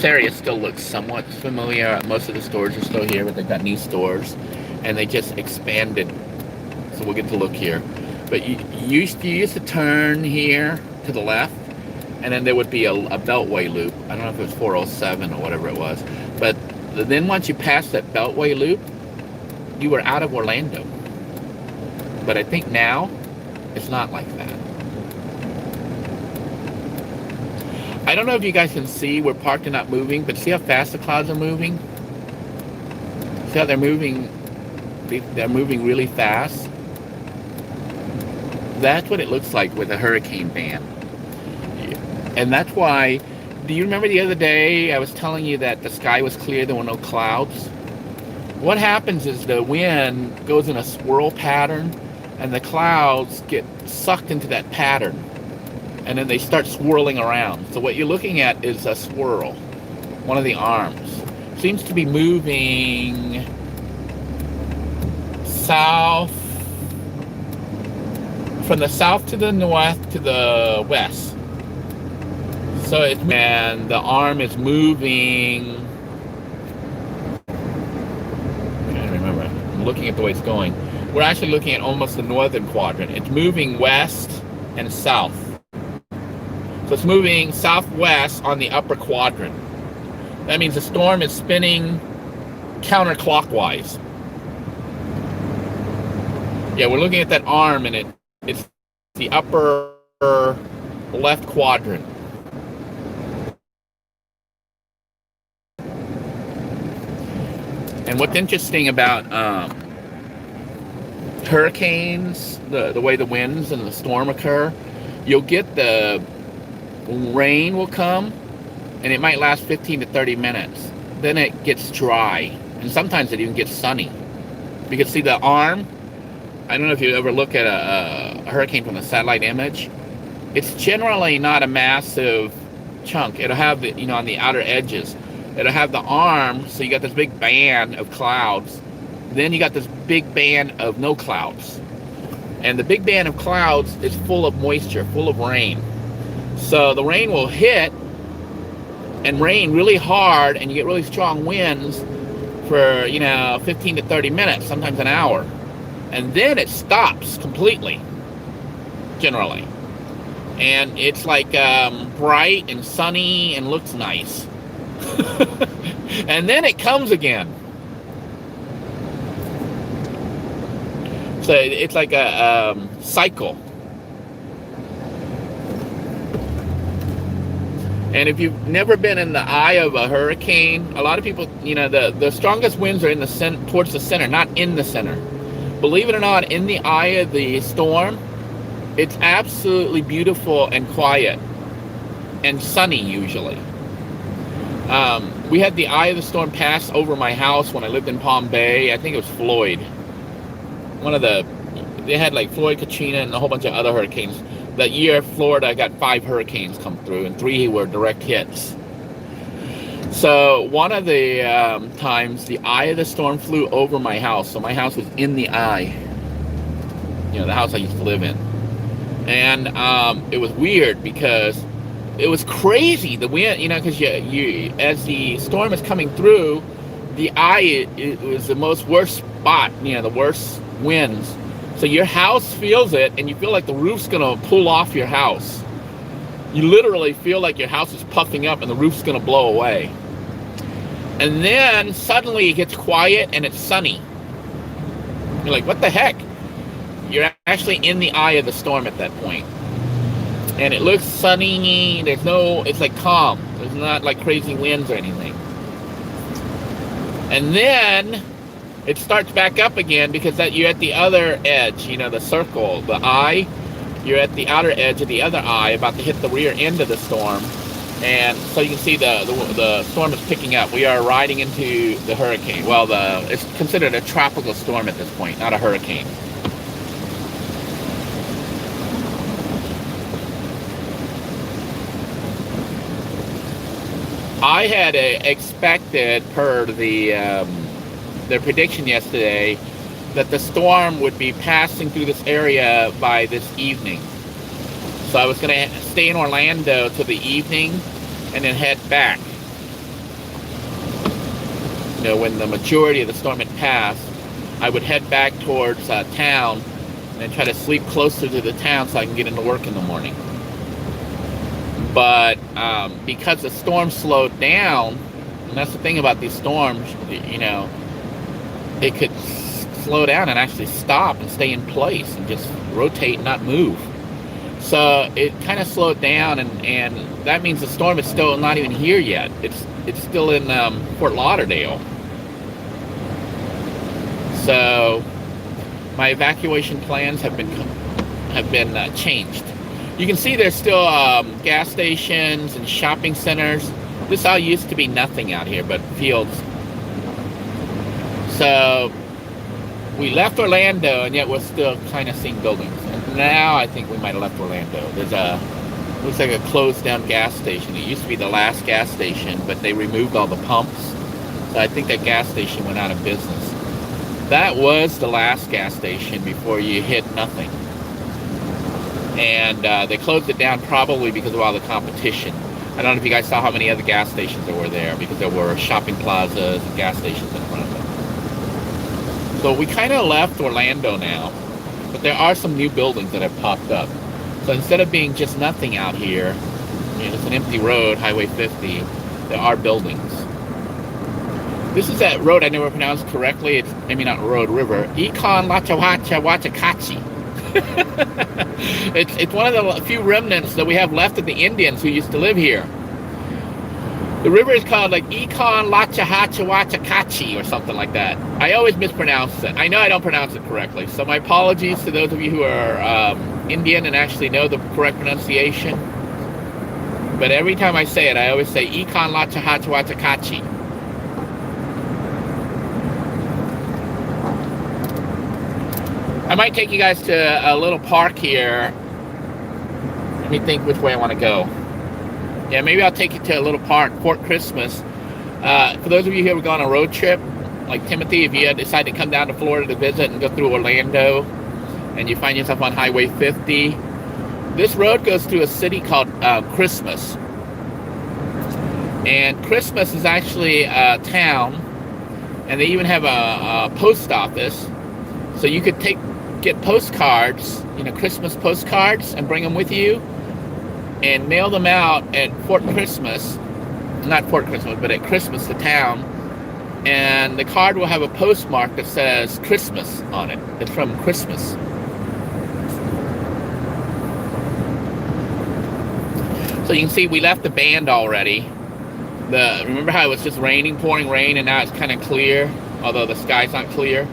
area still looks somewhat familiar. Most of the stores are still here, but they've got new stores, and they just expanded. So we'll get to look here. But you used to turn here to the left, and then there would be a beltway loop. I don't know if it was 407 or whatever it was. But then once you passed that beltway loop, you were out of Orlando. But I think now it's not like that. I don't know if you guys can see, we're parked and not moving, but see how fast the clouds are moving? See how they're moving? They're moving really fast. That's what it looks like with a hurricane van. And that's why, do you remember the other day I was telling you that the sky was clear, there were no clouds? What happens is the wind goes in a swirl pattern, and the clouds get sucked into that pattern. And then they start swirling around. So what you're looking at is a swirl. One of the arms seems to be moving south, from the south to the north to the west. So and the arm is moving. I can't remember. I'm looking at the way it's going. We're actually looking at almost the northern quadrant. It's moving west and south. So it's moving southwest on the upper quadrant. That means the storm is spinning counterclockwise. Yeah, we're looking at that arm, and it's the upper left quadrant. And what's interesting about hurricanes, the way the winds and the storm occur, you'll get the rain will come, and it might last 15 to 30 minutes. Then it gets dry, and sometimes it even gets sunny. You can see the arm. I don't know if you ever look at a hurricane from a satellite image. It's generally not a massive chunk. It'll have the, on the outer edges. It'll have the arm, so you got this big band of clouds. Then you got this big band of no clouds. And the big band of clouds is full of moisture, full of rain. So the rain will hit and rain really hard, and you get really strong winds for, 15 to 30 minutes, sometimes an hour. And then it stops completely, generally. And it's like bright and sunny and looks nice. And then it comes again. So it's like a cycle. And if you've never been in the eye of a hurricane, a lot of people, the strongest winds are in the towards the center, not in the center. Believe it or not, in the eye of the storm, it's absolutely beautiful and quiet and sunny usually. We had the eye of the storm pass over my house when I lived in Palm Bay. I think it was Floyd. They had like Floyd, Katrina, and a whole bunch of other hurricanes. That year, Florida got 5 hurricanes come through, and 3 were direct hits. So one of the times, the eye of the storm flew over my house. So my house was in the eye. The house I used to live in. And it was weird because it was crazy. The wind, because you as the storm is coming through, the eye it was the worst spot. The worst winds. So your house feels it, and you feel like the roof's gonna pull off your house. You literally feel like your house is puffing up and the roof's gonna blow away. And then suddenly it gets quiet and it's sunny. You're like, what the heck? You're actually in the eye of the storm at that point. And it looks sunny. It's like calm. There's not like crazy winds or anything. And then it starts back up again because you're at the other edge, the circle, the eye. You're at the outer edge of the other eye, about to hit the rear end of the storm. And so you can see the storm is picking up. We are riding into the hurricane. Well, it's considered a tropical storm at this point, not a hurricane. I had expected, per their prediction yesterday, that the storm would be passing through this area by this evening. So I was going to stay in Orlando till the evening and then head back. When the majority of the storm had passed, I would head back towards town and try to sleep closer to the town so I can get into work in the morning. But because the storm slowed down, and that's the thing about these storms, it could slow down and actually stop and stay in place and just rotate and not move. So it kind of slowed down, and that means the storm is still not even here yet. It's still in Fort Lauderdale. So my evacuation plans have been changed. You can see there's still gas stations and shopping centers. This all used to be nothing out here but fields. So we left Orlando, and yet we're still kind of seeing buildings. And now I think we might have left Orlando. Looks like a closed down gas station. It used to be the last gas station, but they removed all the pumps. So I think that gas station went out of business. That was the last gas station before you hit nothing. And they closed it down probably because of all the competition. I don't know if you guys saw how many other gas stations there were there, because there were shopping plazas and gas stations in front of them. So we kind of left Orlando now, but there are some new buildings that have popped up. So instead of being just nothing out here, it's an empty road, Highway 50, there are buildings. This is that road I never pronounced correctly. Not road, river. Econ Lachawacha Wachakachi. It's one of the few remnants that we have left of the Indians who used to live here. The river is called like Econ Lachahachawachakachi or something like that. I always mispronounce it. I know I don't pronounce it correctly. So my apologies to those of you who are Indian and actually know the correct pronunciation. But every time I say it, I always say Econ Lachahachawachakachi. I might take you guys to a little park here. Let me think which way I want to go. Yeah, maybe I'll take you to a little park, Fort Christmas. For those of you who have gone on a road trip, like Timothy, if you decide to come down to Florida to visit and go through Orlando, and you find yourself on Highway 50, this road goes through a city called Christmas. And Christmas is actually a town, and they even have a post office. So you could get postcards, Christmas postcards, and bring them with you and mail them out at Fort Christmas. Not Fort Christmas, but at Christmas, the town. And the card will have a postmark that says Christmas on it. It's from Christmas. So you can see we left the band already. Remember how it was just raining, pouring rain, and now it's kind of clear, although the sky's not clear.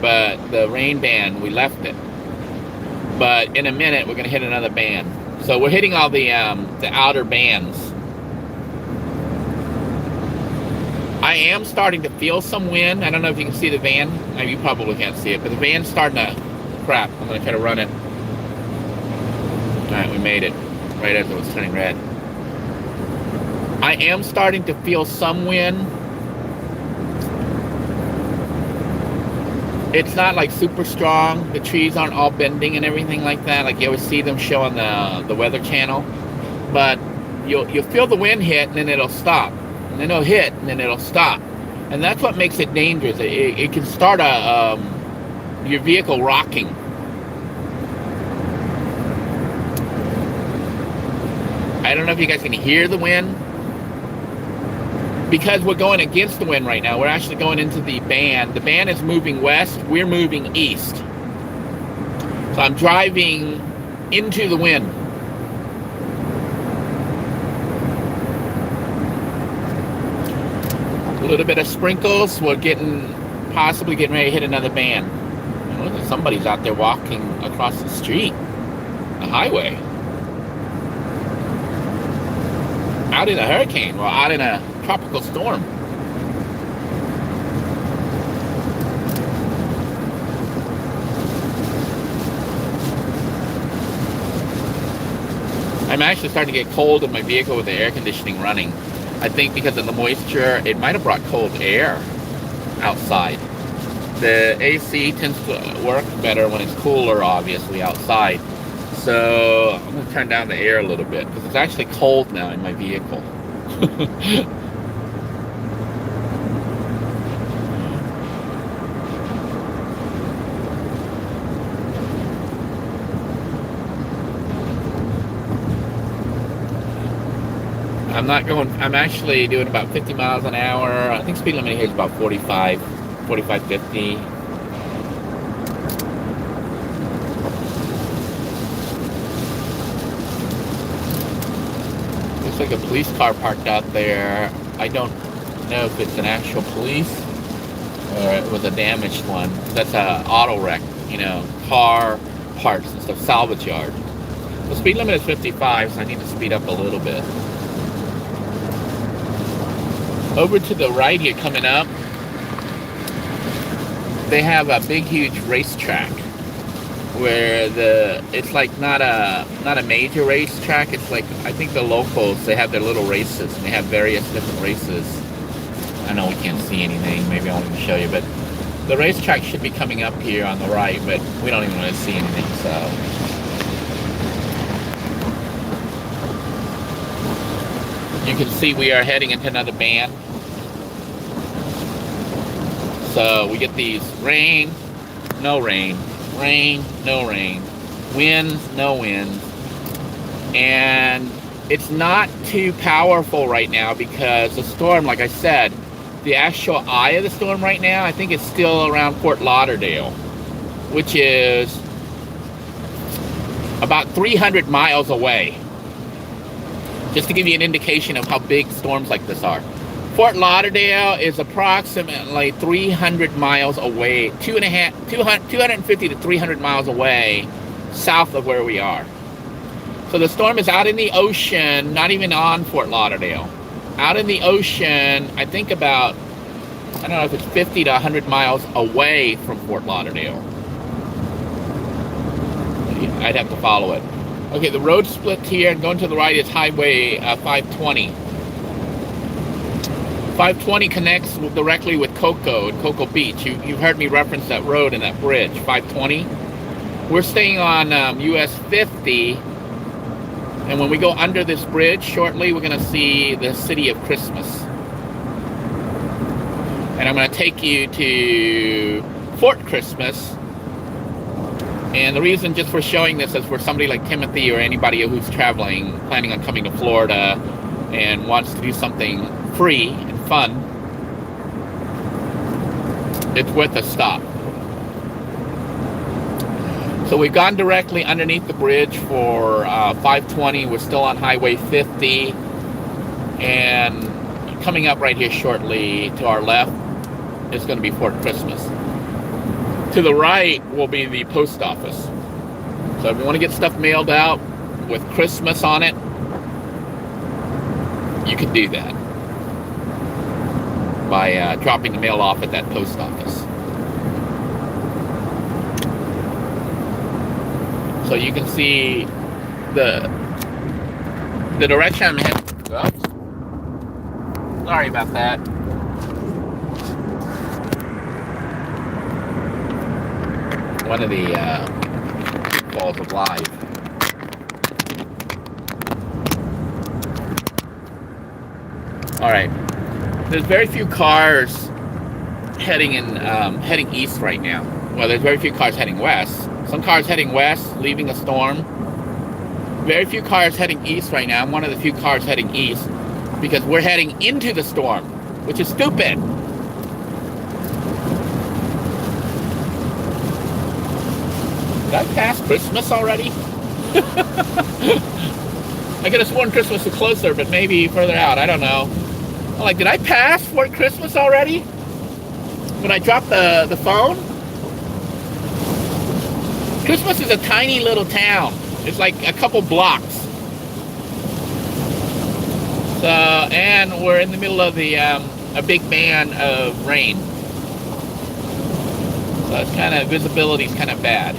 But the rain band, we left it. But in a minute, we're going to hit another band. So we're hitting all the outer bands. I am starting to feel some wind. I don't know if you can see the van. You probably can't see it, but the van's starting to crap. I'm going to try to run it. All right, we made it right as it was turning red. I am starting to feel some wind. It's not like super strong. The trees aren't all bending and everything like that. Like you always see them show on the Weather Channel. But you'll feel the wind hit, and then it'll stop. And then it'll hit, and then it'll stop. And that's what makes it dangerous. It can start your vehicle rocking. I don't know if you guys can hear the wind. Because we're going against the wind right now. We're actually going into the band. The band is moving west. We're moving east. So I'm driving into the wind. little bit of sprinkles. We're possibly getting ready to hit another band. Look at somebody's out there walking across the street, the highway. Out in a hurricane, or out in a tropical storm. I'm actually starting to get cold in my vehicle with the air conditioning running. I think because of the moisture, it might have brought cold air outside. The AC tends to work better when it's cooler, obviously, outside. So I'm going to turn down the air a little bit because it's actually cold now in my vehicle. I'm actually doing about 50 miles an hour. I think speed limit here is about 45, 50. Looks like a police car parked out there. I don't know if it's an actual police or it was a damaged one. That's a auto wreck, car parts and stuff, salvage yard. The speed limit is 55, so I need to speed up a little bit. Over to the right here coming up, they have a big, huge racetrack where it's like not a major racetrack. It's like, I think the locals, they have their little races, and they have various different races. I know we can't see anything. Maybe I won't even show you, but the racetrack should be coming up here on the right, but we don't even want to see anything, so. You can see we are heading into another band. So we get these rain, no rain, rain, no rain, winds, no winds. And it's not too powerful right now because the storm, like I said, the actual eye of the storm right now, I think it's still around Fort Lauderdale, which is about 300 miles away. Just to give you an indication of how big storms like this are. Fort Lauderdale is approximately 300 miles away, 250 to 300 miles away south of where we are. So the storm is out in the ocean, not even on Fort Lauderdale. Out in the ocean, I think about, I don't know if it's 50 to 100 miles away from Fort Lauderdale. I'd have to follow it. Okay, the road split here, and going to the right is Highway 520. 520 connects directly with Cocoa Beach. You've heard me reference that road and that bridge, 520. We're staying on US 50, and when we go under this bridge shortly, we're going to see the city of Christmas. And I'm going to take you to Fort Christmas. And the reason just for showing this is for somebody like Timothy or anybody who's traveling, planning on coming to Florida and wants to do something free and fun, it's worth a stop. So we've gone directly underneath the bridge for 520. We're still on Highway 50. And coming up right here shortly to our left is going to be Fort Christmas. To the right will be the post office. So if you want to get stuff mailed out with Christmas on it, you can do that by dropping the mail off at that post office. So you can see the direction I'm heading. Oops. Sorry about that. One of the falls of life. All right. There's very few cars heading east right now. Well, there's very few cars heading west. Some cars heading west, leaving a storm. Very few cars heading east right now. I'm one of the few cars heading east because we're heading into the storm, which is stupid. Did I pass Christmas already? I could have sworn Christmas was closer, but maybe further out. I don't know. I'm like, did I pass Fort Christmas already? When I dropped the phone? Christmas is a tiny little town. It's like a couple blocks. So, and we're in the middle of a big band of rain. So it's kind of, visibility's kind of bad.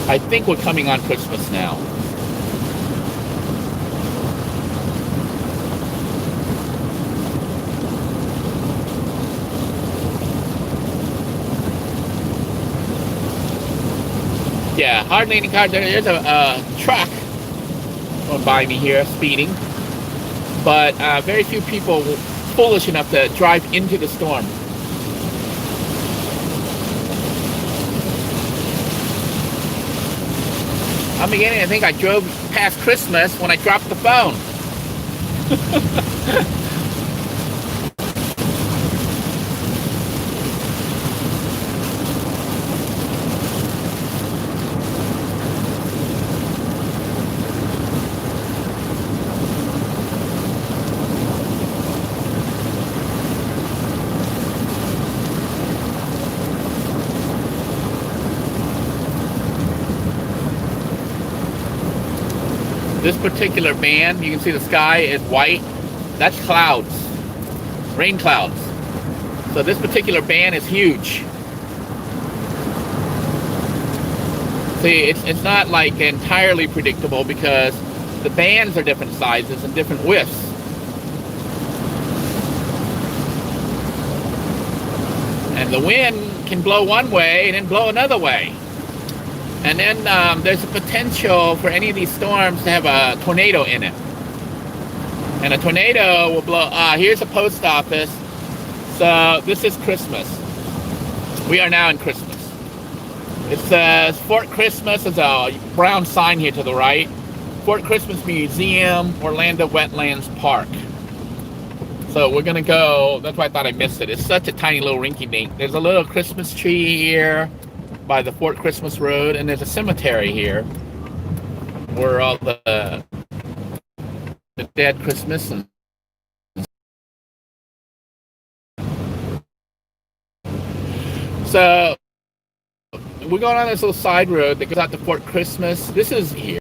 I think we're coming on Christmas now. Yeah, hardly any cars. There's a truck going by me here, speeding. But very few people were foolish enough to drive into the storm. I'm beginning to think I drove past Christmas when I dropped the phone. This particular band, you can see the sky is white. That's clouds, rain clouds. So this particular band is huge. See, it's not like entirely predictable because the bands are different sizes and different widths. And the wind can blow one way and then blow another way. And then there's a potential for any of these storms to have a tornado in it. And a tornado will blow, here's a post office. So this is Christmas. We are now in Christmas. It says Fort Christmas. There's a brown sign here to the right. Fort Christmas Museum, Orlando Wetlands Park. So we're gonna go, that's why I thought I missed it. It's such a tiny little rinky-dink. There's a little Christmas tree here by the Fort Christmas Road, and there's a cemetery here where all the dead Christmas and so we're going on this little side road that goes out to Fort Christmas. This is here.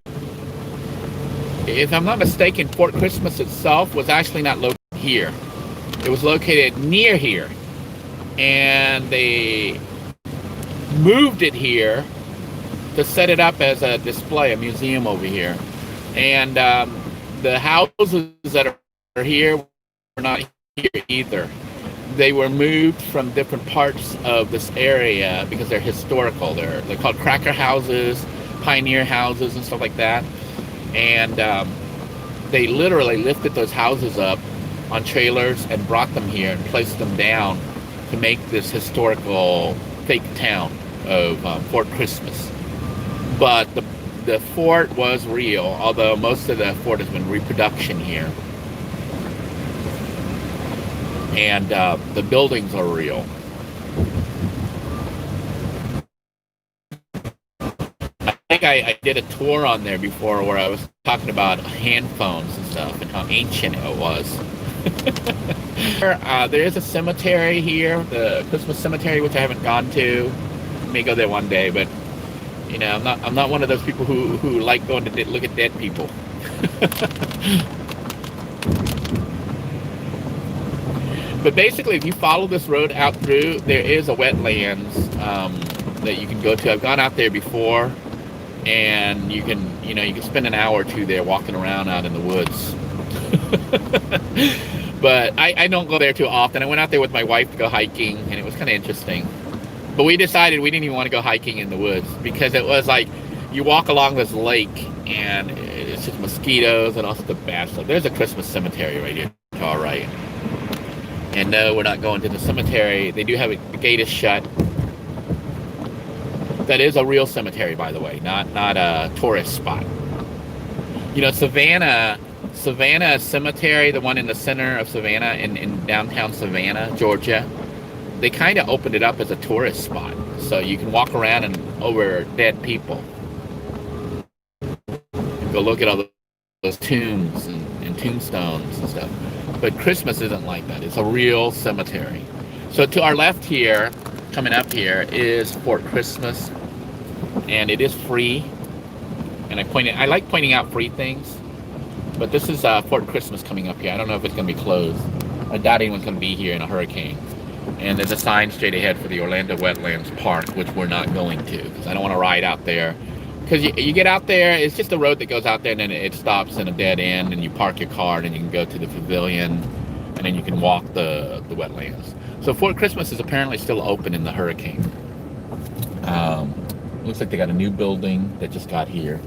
If I'm not mistaken, Fort Christmas itself was actually not located here. It was located near here, and they moved it here to set it up as a display, a museum over here. And the houses that are here were not here either. They were moved from different parts of this area because they're historical. They're called cracker houses, pioneer houses, and stuff like that. And they literally lifted those houses up on trailers and brought them here and placed them down to make this historical fake town of Fort Christmas. But the fort was real, although most of the fort has been reproduction here. And the buildings are real. I think I did a tour on there before where I was talking about hand phones and stuff and how ancient it was. There is a cemetery here, the Christmas cemetery, which I haven't gone to. May go there one day, but you know, I'm not one of those people who like going to look at dead people. But basically, if you follow this road out through, there is a wetlands that you can go to. I've gone out there before, and you can spend an hour or two there walking around out in the woods. But I don't go there too often. I went out there with my wife to go hiking, and it was kind of interesting. But we decided we didn't even want to go hiking in the woods because it was like you walk along this lake and it's just mosquitoes and all sorts of bad stuff. There's a Christmas cemetery right here. All right. And no, we're not going to the cemetery. They do have the gate is shut. That is a real cemetery, by the way, not a tourist spot. You know, Savannah Cemetery, the one in the center of Savannah, in downtown Savannah, Georgia, they kind of opened it up as a tourist spot. So you can walk around and over dead people. Go look at all those tombs and tombstones and stuff. But Christmas isn't like that. It's a real cemetery. So to our left here, coming up here, is Fort Christmas, and it is free. And I like pointing out free things. But this is Fort Christmas coming up here. I don't know if it's going to be closed. I doubt anyone's going to be here in a hurricane. And there's a sign straight ahead for the Orlando Wetlands Park, which we're not going to, because I don't want to ride out there. Because you get out there, it's just a road that goes out there, and then it stops in a dead end, and you park your car, and you can go to the pavilion, and then you can walk the wetlands. So Fort Christmas is apparently still open in the hurricane. Looks like they got a new building that just got here,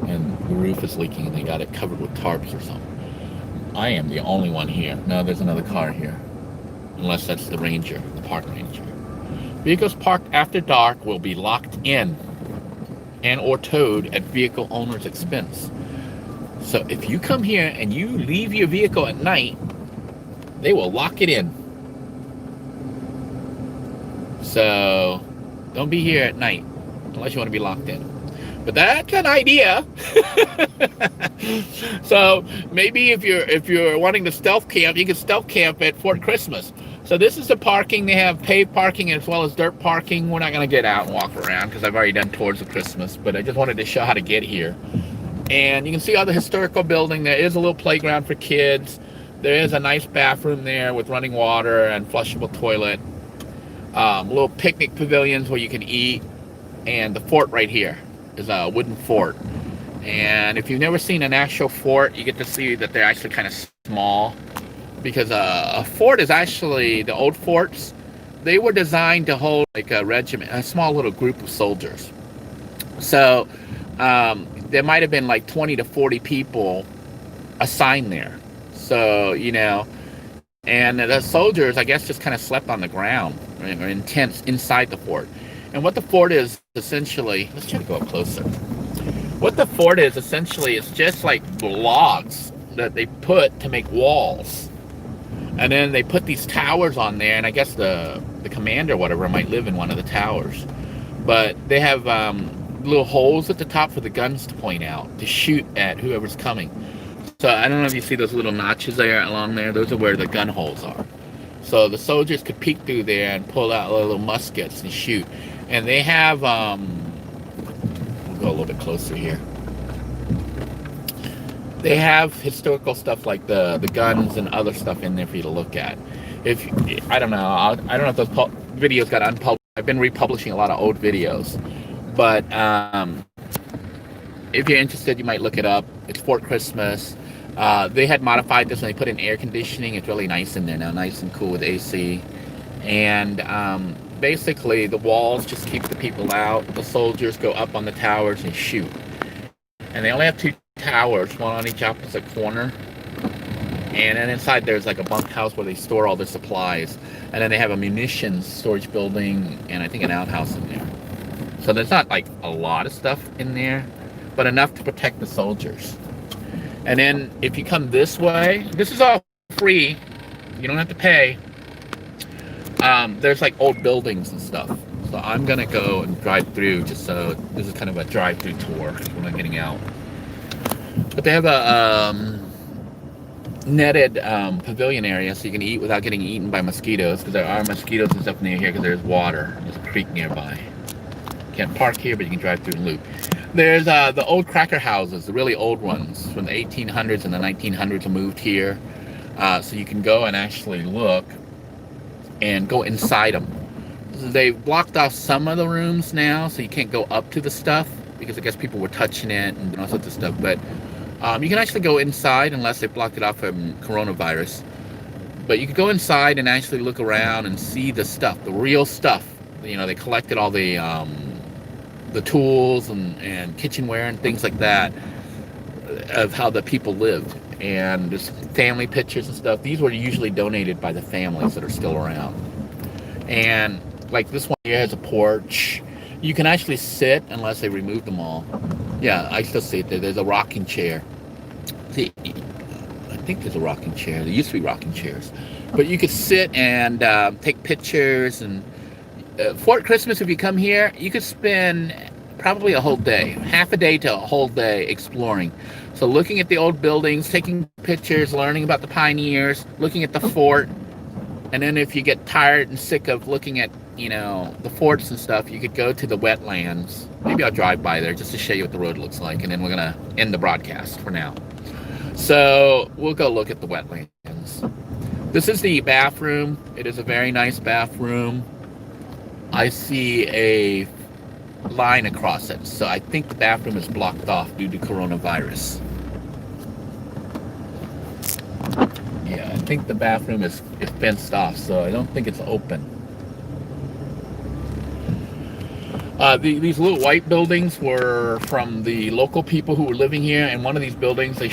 and the roof is leaking, and they got it covered with tarps or something. I am the only one here. No, there's another car here. Unless that's the ranger, the park ranger. Vehicles parked after dark will be locked in and or towed at vehicle owner's expense. So if you come here and you leave your vehicle at night, they will lock it in. So don't be here at night unless you want to be locked in. But that's an idea. So maybe if you're wanting to stealth camp, you can stealth camp at Fort Christmas. So this is the parking. They have paved parking as well as dirt parking. We're not going to get out and walk around because I've already done tours of Christmas, but I just wanted to show how to get here. And you can see all the historical building. There is a little playground for kids. There is a nice bathroom there with running water and flushable toilet. Little picnic pavilions where you can eat. And the fort right here is a wooden fort. And if you've never seen an actual fort, you get to see that they're actually kind of small. Because a fort is actually, the old forts, they were designed to hold like a regiment, a small little group of soldiers. So there might have been like 20 to 40 people assigned there. So, you know, and the soldiers, I guess, just kind of slept on the ground or in tents inside the fort. And what the fort is essentially, let's try to go up closer. What the fort is essentially is just like logs that they put to make walls. And then they put these towers on there, and I guess the commander or whatever might live in one of the towers. But they have little holes at the top for the guns to point out, to shoot at whoever's coming. So I don't know if you see those little notches there along there. Those are where the gun holes are. So the soldiers could peek through there and pull out little muskets and shoot. And they have, we'll go a little bit closer here. They have historical stuff like the guns and other stuff in there for you to look at. I don't know if those videos got unpublished. I've been republishing a lot of old videos, but if you're interested, you might look it up. It's Fort Christmas. They had modified this and they put in air conditioning. It's really nice in there now, nice and cool with AC. And basically, the walls just keep the people out. The soldiers go up on the towers and shoot. And they only have two towers, one on each opposite corner. And then inside there's like a bunkhouse where they store all their supplies. And then they have a munitions storage building and I think an outhouse in there. So there's not like a lot of stuff in there, but enough to protect the soldiers. And then if you come this way, this is all free. You don't have to pay. There's like old buildings and stuff. So I'm gonna go and drive through just so this is kind of a drive-through tour. We're not getting out. But they have a netted pavilion area so you can eat without getting eaten by mosquitoes, because there are mosquitoes and stuff near here because there's water. There's a creek nearby. Can't park here, but you can drive through and loot. There's the old cracker houses, the really old ones from the 1800s and the 1900s moved here. So you can go and actually look and go inside them. They've blocked off some of the rooms now, so you can't go up to the stuff because I guess people were touching it and all sorts of stuff. But you can actually go inside unless they blocked it off from coronavirus. But you can go inside and actually look around and see the stuff, the real stuff. You know, they collected all the tools and kitchenware and things like that of how the people lived. And there's family pictures and stuff. These were usually donated by the families that are still around. And like this one here has a porch. You can actually sit unless they remove them all. Yeah, I still see it there. There's a rocking chair. See, I think there's a rocking chair. There used to be rocking chairs. But you could sit and take pictures. And Fort Christmas, if you come here, you could spend probably a whole day, half a day to a whole day exploring. So looking at the old buildings, taking pictures, learning about the pioneers, looking at the fort, and then if you get tired and sick of looking at, the forts and stuff, you could go to the wetlands. Maybe I'll drive by there just to show you what the road looks like, and then we're gonna end the broadcast for now. So we'll go look at the wetlands. This is the bathroom. It is a very nice bathroom. I see a line across it, so I think the bathroom is blocked off due to coronavirus. Yeah, I think the bathroom is fenced off, so I don't think it's open. These little white buildings were from the local people who were living here, and one of these buildings they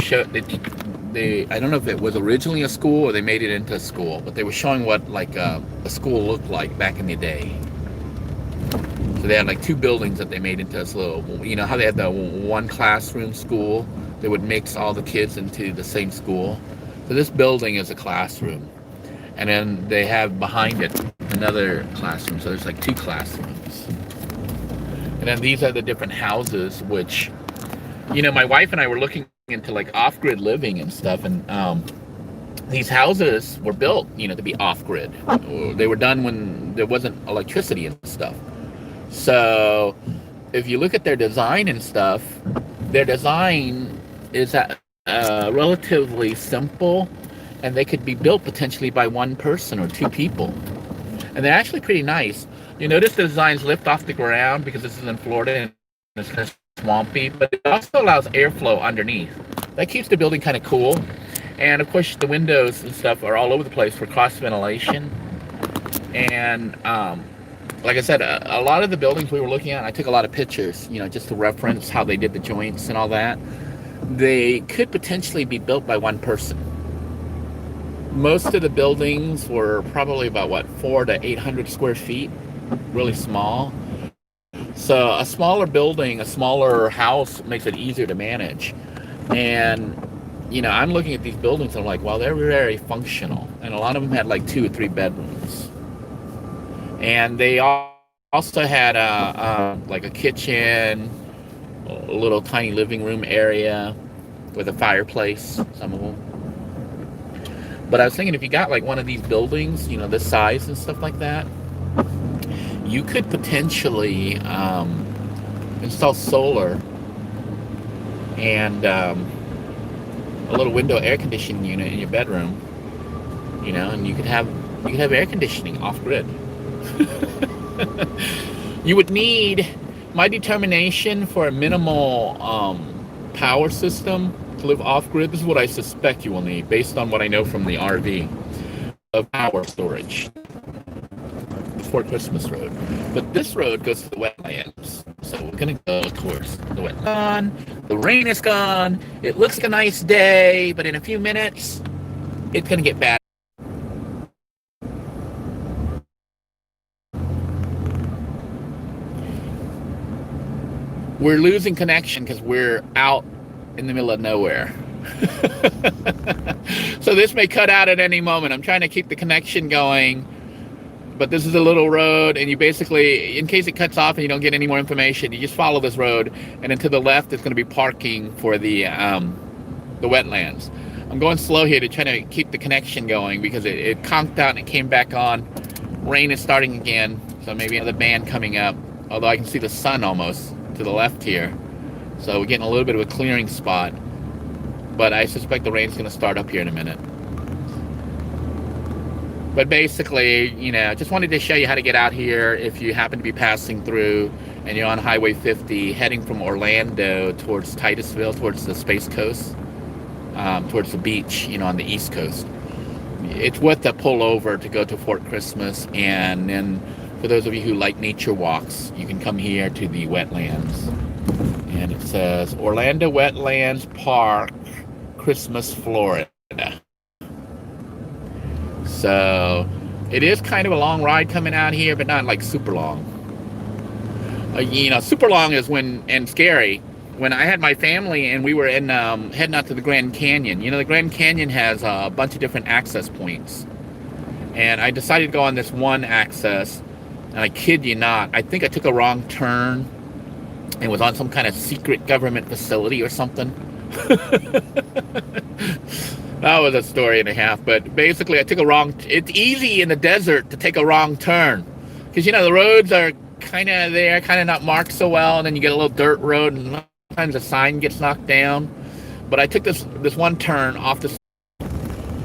I don't know if it was originally a school or they made it into a school, but they were showing what like a school looked like back in the day. So they had like two buildings that they made into this little, how they had the one classroom school, they would mix all the kids into the same school. So this building is a classroom, and then they have behind it another classroom, so there's like two classrooms. And then these are the different houses, which, my wife and I were looking into like off-grid living and stuff, and these houses were built, to be off-grid. They were done when there wasn't electricity and stuff. So if you look at their design and stuff, their design is relatively simple, and they could be built potentially by one person or two people. And they're actually pretty nice. You notice the designs lift off the ground because this is in Florida and it's kind of swampy, but it also allows airflow underneath. That keeps the building kind of cool. And of course the windows and stuff are all over the place for cross ventilation. And like I said, a lot of the buildings we were looking at, I took a lot of pictures, just to reference how they did the joints and all that. They could potentially be built by one person. Most of the buildings were probably about 400 to 800 square feet, really small. So a smaller building, a smaller house makes it easier to manage. And I'm looking at these buildings and I'm like, well, they're very functional, and a lot of them had like 2 or 3 bedrooms. And they also had like a kitchen, a little tiny living room area with a fireplace, some of them. But I was thinking, if you got like one of these buildings, this size and stuff like that, you could potentially install solar and a little window air conditioning unit in your bedroom, and you could have air conditioning off grid. You would need, my determination for a minimal power system to live off grid, this is what I suspect you will need based on what I know from the RV of power storage. Fort Christmas Road. But this road goes to the wetlands. So we're gonna go towards the wetland. The rain is gone. It looks like a nice day, but in a few minutes, it's gonna get bad. We're losing connection because we're out in the middle of nowhere. So this may cut out at any moment. I'm trying to keep the connection going, but this is a little road, and you basically, in case it cuts off and you don't get any more information, you just follow this road, and then to the left is going to be parking for the wetlands. I'm going slow here to try to keep the connection going because it conked out and it came back on. Rain is starting again, so maybe another band coming up, although I can see the sun almost to the left here. So we're getting a little bit of a clearing spot, but I suspect the rain's going to start up here in a minute. But basically, just wanted to show you how to get out here if you happen to be passing through and you're on Highway 50 heading from Orlando towards Titusville, towards the Space Coast, towards the beach, on the East Coast. It's worth the pull over to go to Fort Christmas, and then for those of you who like nature walks, you can come here to the wetlands. And it says Orlando Wetlands Park, Christmas, Florida. So it is kind of a long ride coming out here, but not like super long. Super long is and scary. When I had my family and we were heading out to the Grand Canyon. The Grand Canyon has a bunch of different access points. And I decided to go on this one access. And I kid you not, I think I took a wrong turn. It was on some kind of secret government facility or something. That was a story and a half. But basically, I took a wrong. It's easy in the desert to take a wrong turn because the roads are kind of not marked so well, and then you get a little dirt road, and sometimes the sign gets knocked down. But I took this one turn off the